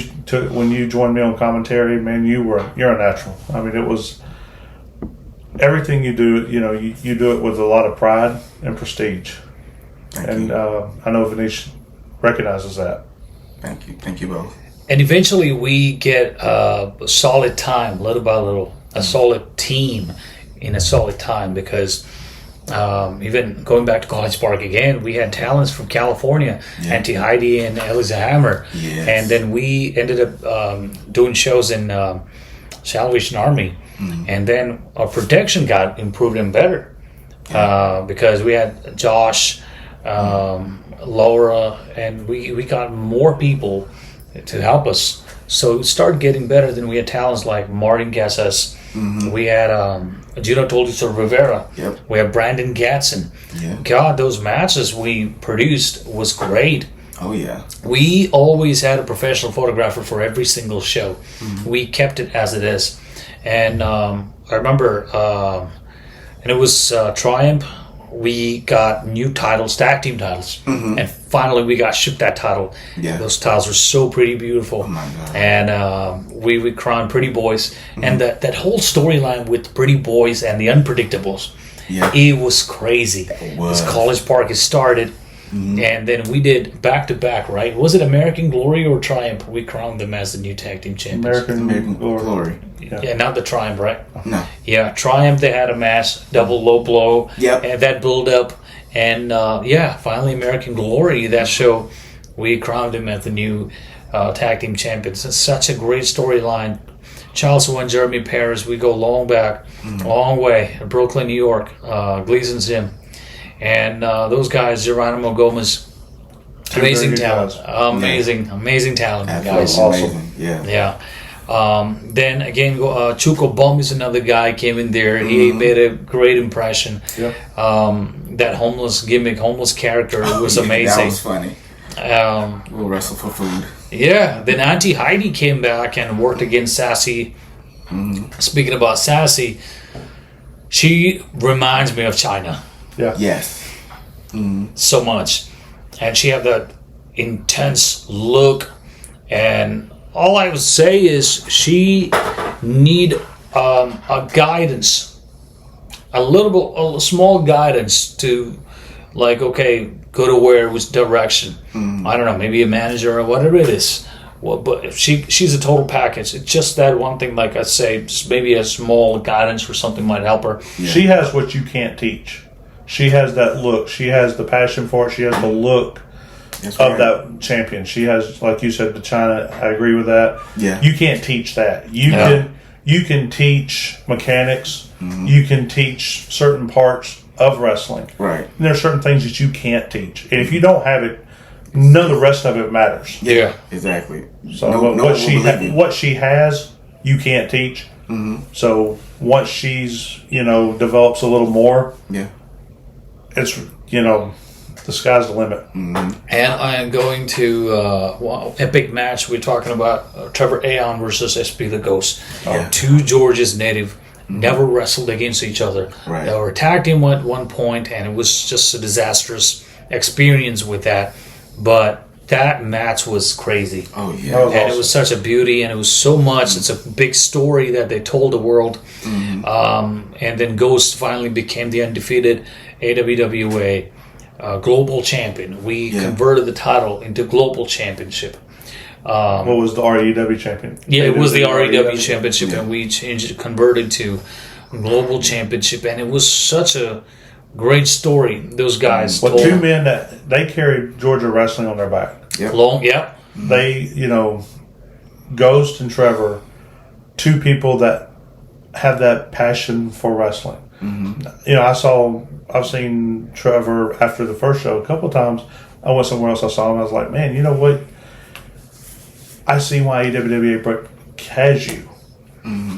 you joined me on commentary, man, you're a natural. I mean, it was everything you do. You do it with a lot of pride and prestige. Thank you. I know Vanish recognizes that. Thank you both. And eventually we get a solid time, little by little, a solid team in a solid time, because even going back to College Park again, we had talents from California, Auntie Heidi and Eliza Hammer. Yes. And then we ended up doing shows in Salvation Army. And then our protection got improved and better because we had Josh, Laura, and we got more people to help us. So it started getting better. Then we had talents like Martin Gassas. We had Gino Tolito Rivera. Yep. We had Brandon Gatson. Yeah. God, those matches we produced was great. Oh, yeah. We always had a professional photographer for every single show. We kept it as it is. And I remember, and it was Triumph. We got new titles, tag team titles, and finally we got shipped that title. Yeah. Those titles were so pretty beautiful. Oh my God. And we crowned Pretty Boys, and that whole storyline with Pretty Boys and the Unpredictables, it was crazy. It was. As College Park has started, and then we did back to back. Right? Was it American Glory or Triumph? We crowned them as the new tag team champions. American Glory. Yeah, not the Triumph, right? No. Yeah, Triumph, they had a match, double low blow, and that build up, and finally American Glory, that show, we crowned him as the new tag team champions. It's such a great storyline. Charles and Jeremy Paris, we go long back, long way, Brooklyn, New York, Gleason's Gym, and those guys, Geronimo Gomez, amazing talent, amazing talent, guys. Awesome. Yeah. Then again, Chuko Bum is another guy came in there. He made a great impression. Yeah. That homeless gimmick, homeless character was amazing. That was funny. We'll wrestle for food. Yeah. Then Auntie Heidi came back and worked against Sassy. Speaking about Sassy, she reminds me of China. Yeah. Yes. So much, and she had that intense look, and all I would say is she need a guidance, a small guidance to, like, okay, go to where it was direction. I don't know, maybe a manager or whatever it is. Well, but if she's a total package. It's just that one thing, like I say, just maybe a small guidance or something might help her. Yeah. She has what you can't teach. She has that look. She has the passion for it. She has the look of that champion. She has, like you said, the China. I agree with that. Yeah. You can't teach that. You can teach mechanics. You can teach certain parts of wrestling. Right. And there are certain things that you can't teach. And if you don't have it, none of the rest of it matters. Yeah. Exactly. So what she has, you can't teach. So once she's, develops a little more, it's, the sky's the limit. And I am going to epic match. We're talking about Trevor Aon versus SP the Ghost. Two Georgia's native, never wrestled against each other. Right. They were attacked him at one point, and it was just a disastrous experience with that. But that match was crazy. Oh, yeah. And awesome. It was such a beauty, and it was so much. It's a big story that they told the world. And then Ghost finally became the undefeated AWWA global champion. We converted the title into global championship. What was the REW champion? Yeah, it was the REW championship, and we converted to global championship, and it was such a great story. Those guys. Well, two men that they carried Georgia wrestling on their back. Yep. They, Ghost and Trevor, two people that have that passion for wrestling. I've seen Trevor after the first show a couple of times. I went somewhere else. I saw him. I was like, man, you know what? I see why AWWA has you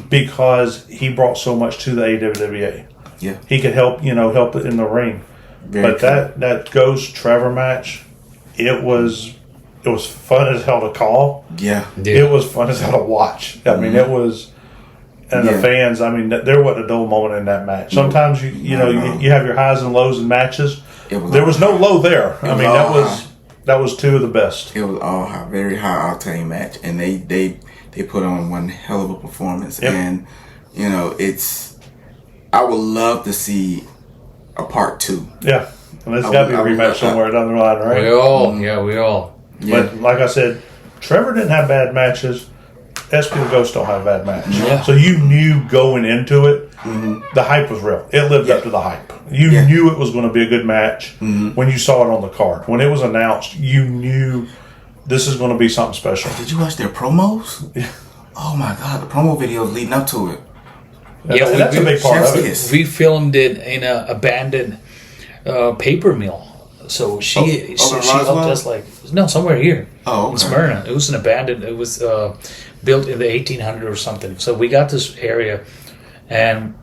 because he brought so much to the AWWA. Yeah, he could help help in the ring. But that Ghost Trevor match, it was fun as hell to call. Yeah, it was fun as hell to watch. I mean, it was. And the fans, I mean, there wasn't a dull moment in that match. Sometimes you have your highs and lows in matches. There was no low there. I mean, that was two of the best. It was all high, very high octane match, and they put on one hell of a performance. Yep. And I would love to see a part 2. Yeah, and there's got to be a rematch somewhere down the line, right? We all. Yeah. But like I said, Trevor didn't have bad matches. SP the Ghost don't have a bad match. Yeah. So you knew going into it, the hype was real. It lived up to the hype. You knew it was going to be a good match when you saw it on the card. When it was announced, you knew this is going to be something special. Did you watch their promos? Yeah. Oh my God, the promo videos leading up to it. That's a big part of it. We filmed it in an abandoned paper mill. So she helped us somewhere here in Smyrna. It was an abandoned. It was built in the 1800s or something. So we got this area, and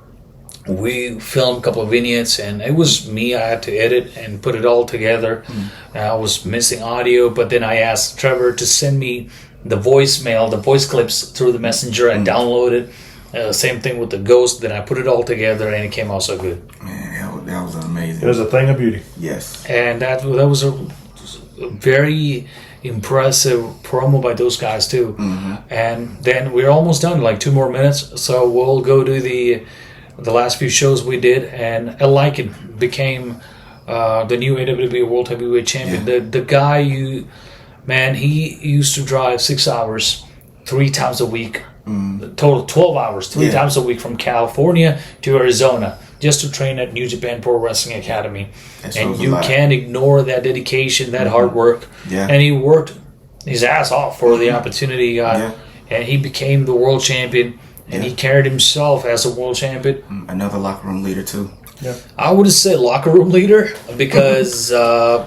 we filmed a couple of vignettes, and it was me. I had to edit and put it all together. I was missing audio, but then I asked Trevor to send me the voice clips through the messenger and download it. Same thing with the Ghost. Then I put it all together, and it came out so good. Man, that was amazing. It was a thing of beauty. Yes. And that was a very impressive promo by those guys too. And then we're almost done, like 2 more minutes. So we'll go to the last few shows we did, and Elikin became the new AWWA World Heavyweight Champion. Yeah. The guy, he used to drive 6 hours 3 times a week. Total 12 hours 3 times a week from California to Arizona just to train at New Japan Pro Wrestling Academy. And you can't ignore that dedication, that hard work. And he worked his ass off for the opportunity he got. And he became the world champion, and he carried himself as a world champion. Another locker room leader too. Yeah. I would say locker room leader because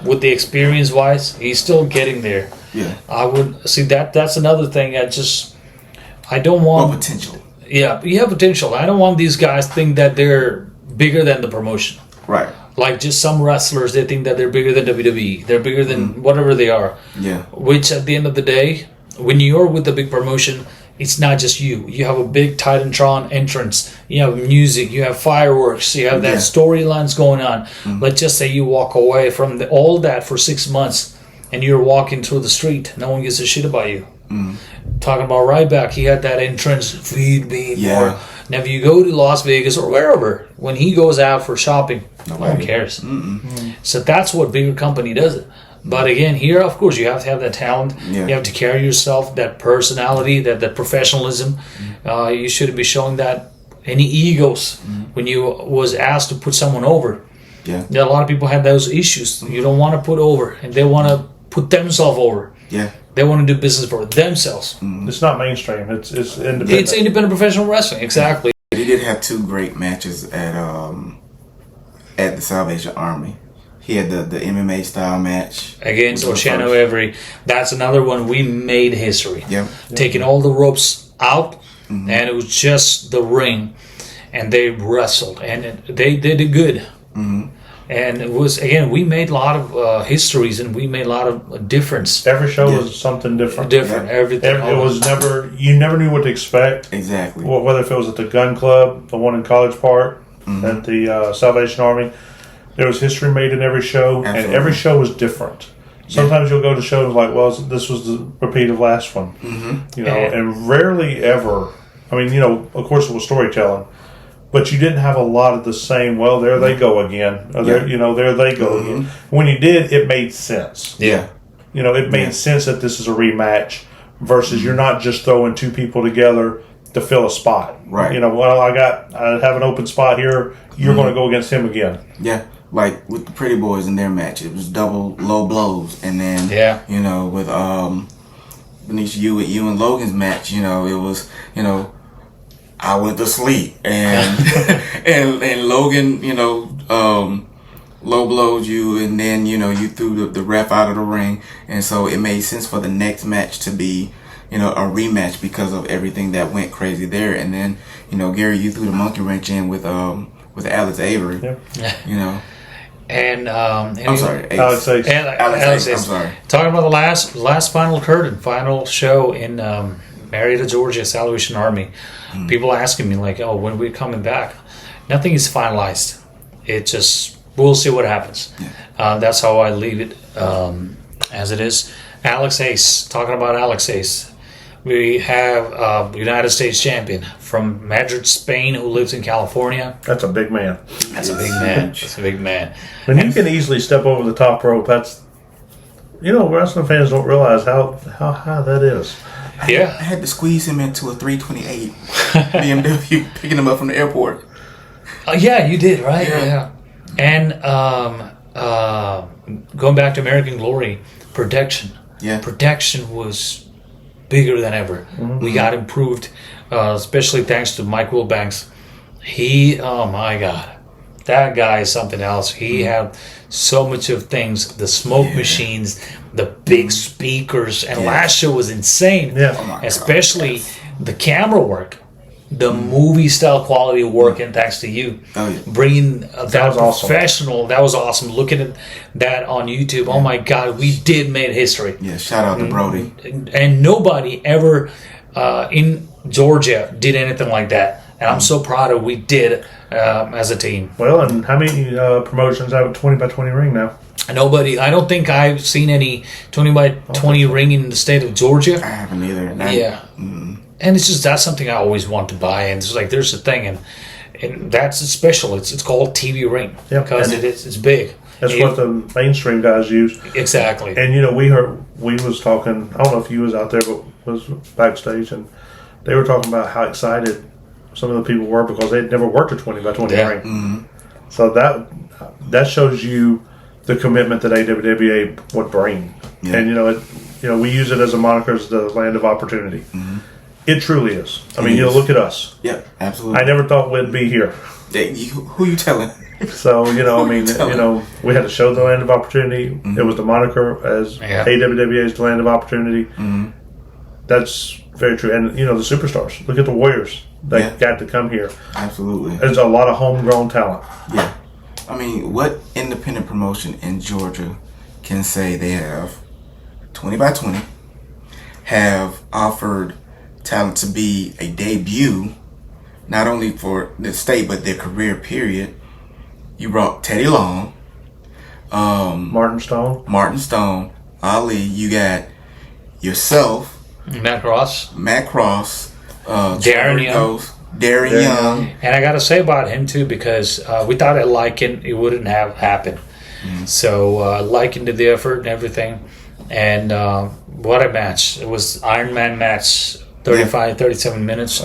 with the experience wise, he's still getting there. Yeah. I would see that's another thing. I don't want potential. Yeah, you have potential. I don't want these guys to think that they're bigger than the promotion. Right. Like just some wrestlers, they think that they're bigger than WWE. They're bigger than whatever they are. Yeah. Which at the end of the day, when you're with the big promotion, it's not just you. You have a big Titantron entrance. You have music. You have fireworks. You have that storylines going on. Let's just say you walk away from all that for 6 months, and you're walking through the street. No one gives a shit about you. Talking about Ryback, he had that entrance, feed me more. Now if you go to Las Vegas or wherever, when he goes out for shopping, no one cares. So that's what bigger company does it. But again, here, of course, you have to have that talent. Yeah. You have to carry yourself, that personality, that professionalism. You shouldn't be showing that any egos when you was asked to put someone over. Yeah. A lot of people have those issues. You don't want to put over, and they want to put themselves over. Yeah. They want to do business for themselves. It's not mainstream. It's independent. It's independent professional wrestling, exactly. He did have 2 great matches at the Salvation Army. He had the MMA style match Against which was the Oceano first. Every. That's another one we made history. Yep. Taking all the ropes out, and it was just the ring, and they wrestled, and they did it good. And it was, again, we made a lot of histories, and we made a lot of difference. Every show was something different. Everything. It was never. You never knew what to expect. Exactly. Whether if it was at the Gun Club, the one in College Park, at the Salvation Army, there was history made in every show, Absolutely. and every show was different. Sometimes you'll go to shows like, well, this was the repeat of last one, you know, and rarely ever. I mean, you know, of course it was storytelling, but you didn't have a lot of the same. Well, there they go again. Or there, you know, there they go again. When you did, it made sense. Yeah. You know, it made sense that this is a rematch versus you're not just throwing 2 people together to fill a spot. Right. You know, well, I have an open spot here. You're going to go against him again. Yeah. Like with the Pretty Boys in their match, it was double low blows, and then you know, with Benicia, you and Logan's match, you know, it was, you know, I went to sleep, and and Logan, you know, low blowed you, and then, you know, you threw the ref out of the ring, and so it made sense for the next match to be, you know, a rematch because of everything that went crazy there. And then, you know, Gary, you threw the monkey wrench in with Alex Avery, you know. And I'm sorry, Alex Ace. Alex Ace. I'm sorry. Talking about the last final curtain, final show in Marietta, Georgia, Salvation Army. People asking me like, "Oh, when are we coming back?" Nothing is finalized. It just, we'll see what happens. That's how I leave it as it is. Alex Ace. Talking about Alex Ace. We have United States champion from Madrid, Spain, who lives in California. That's a big man. That's a big man. That's a big man. When you can easily step over the top rope, that's, you know, wrestling fans don't realize how high that is. Yeah. I had to squeeze him into a 328 BMW picking him up from the airport. Yeah, you did, right? Yeah. And going back to American Glory, protection. Yeah. Protection was bigger than ever. We got improved, especially thanks to Mike Wilbanks. He, oh my God, that guy is something else. He had so much of things, the smoke machines, the big speakers, and last show was insane. Yeah. Oh my especially the camera work, the movie style quality of work, and thanks to you bringing that was awesome. professional. That was awesome. Looking at that on YouTube, oh my God, we did make history. Yeah, shout out to Brody. And nobody ever in Georgia did anything like that. And I'm so proud of we did as a team. Well, and how many promotions have a 20 by 20 ring now? Nobody. I don't think I've seen any 20 by 20 ring in the state of Georgia. I haven't either. And it's just, that's something I always want to buy. And it's like, there's a thing, and that's special. It's called TV ring because it's big. That's what the mainstream guys use. Exactly. And you know, we was talking. I don't know if you was out there, but was backstage, and they were talking about how excited some of the people were because they'd never worked a 20 by 20 ring. So that shows you the commitment that AWWA would bring. And you know, we use it as a moniker as the land of opportunity. It truly is. I mean, you know, look at us. Yep, absolutely. I never thought we'd be here. Who you telling? So, you know, I mean, you know, we had to show the land of opportunity. It was the moniker as AWWA is the land of opportunity. That's very true. And, you know, the superstars. Look at the Warriors that got to come here. Absolutely. There's a lot of homegrown talent. Yeah. I mean, what independent promotion in Georgia can say they have 20 by 20, have offered talent to be a debut, not only for the state, but their career period? You brought Teddy Long, Martin Stone, Ali. You got yourself, Matt Cross, Darren Young. And I got to say about him too, because we thought at Lycan it wouldn't have happened. So likened to the effort and everything. And what a match. It was Ironman match, 37 minutes.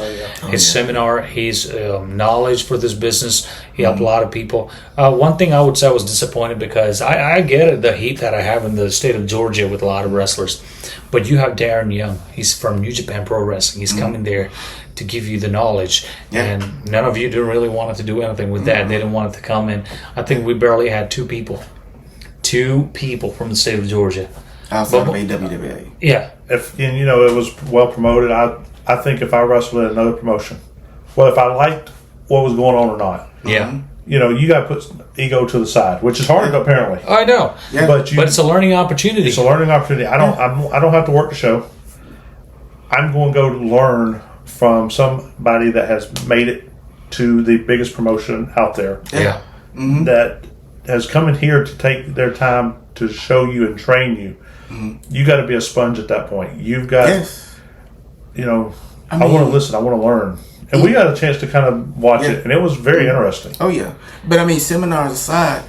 His seminar, his knowledge for this business, he helped a lot of people. One thing I would say I was disappointed because I get it, the heat that I have in the state of Georgia with a lot of wrestlers. But you have Darren Young. He's from New Japan Pro Wrestling. He's coming there to give you the knowledge. And none of you didn't really want to do anything with that. They didn't want it to come in. I think we barely had two people from the state of Georgia. Outside of AWWA. Yeah. And it was well promoted. I think if I wrestled in another promotion, well, if I liked what was going on or not, you got to put ego to the side, which is hard apparently. I know, but it's a learning opportunity. It's a learning opportunity. I don't have to work the show. I'm going to go to learn from somebody that has made it to the biggest promotion out there. Yeah. That has come in here to take their time to show you and train you. You got to be a sponge at that point. You've got, I want to listen. I want to learn. And we got a chance to kind of watch it, and it was very interesting. Oh, yeah. But, seminars aside,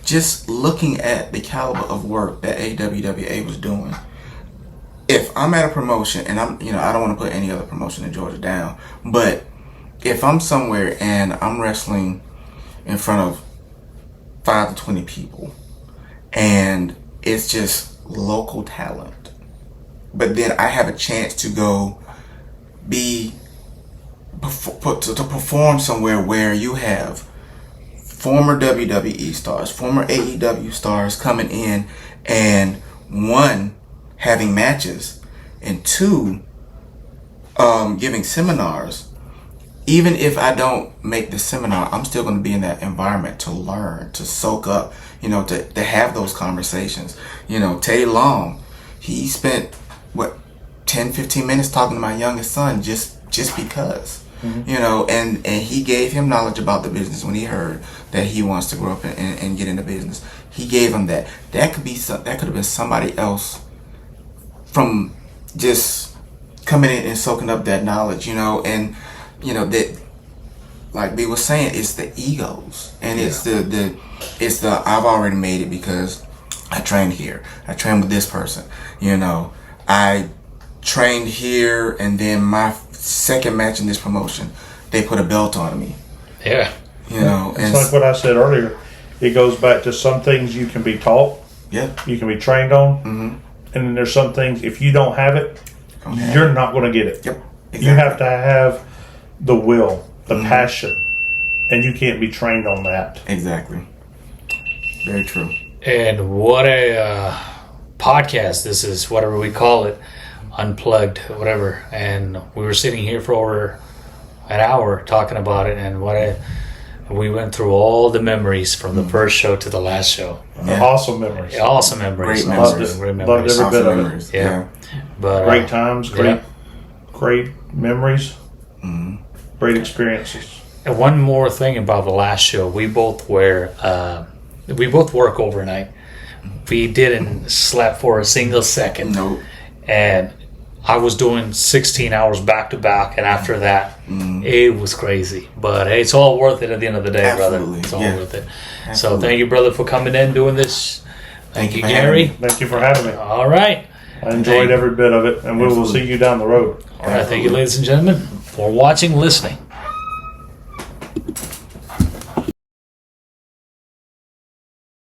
just looking at the caliber of work that AWWA was doing, if I'm at a promotion, and I don't want to put any other promotion in Georgia down, but if I'm somewhere and I'm wrestling in front of 5 to 20 people, and it's just local talent, but then I have a chance to go to perform somewhere where you have former WWE stars, former AEW stars coming in, and one, having matches, and two, giving seminars. Even if I don't make the seminar, I'm still going to be in that environment to learn, to soak up, to have those conversations. Teddy Long, he spent 10-15 minutes talking to my youngest son just because. And he gave him knowledge about the business when he heard that he wants to grow up and get into business. He gave him that. That could have been somebody else from just coming in and soaking up that knowledge, and that, like B was saying, it's the egos, and it's the I've already made it because I trained here. I trained with this person. I trained here, and then my second match in this promotion, they put a belt on me. Yeah. It's like what I said earlier. It goes back to some things you can be taught. Yeah. You can be trained on. And then there's some things, if you don't have it, you're not going to get it. Yep. Exactly. You have to have the will, the passion, and you can't be trained on that. Exactly. Very true. And what a podcast this is, whatever we call it, Unplugged, whatever. And we were sitting here for over an hour talking about it, and we went through all the memories from the first show to the last show. Awesome memories. Yeah, awesome memories. Great memories. Great Loved memories. every bit of memories. it. Yeah. But Great times, great memories, great experiences. And one more thing about the last show, we both work overnight. We didn't sleep for a single second. Nope. And I was doing 16 hours back to back, and after that, it was crazy. But hey, it's all worth it at the end of the day, Absolutely. brother. It's all worth it. Absolutely. So thank you, brother, for coming in doing this. Thank you, for Gary. having me. Thank you for having me. All right. I enjoyed every bit of it, and we will see you down the road. All right. Thank you, ladies and gentlemen, for watching, listening.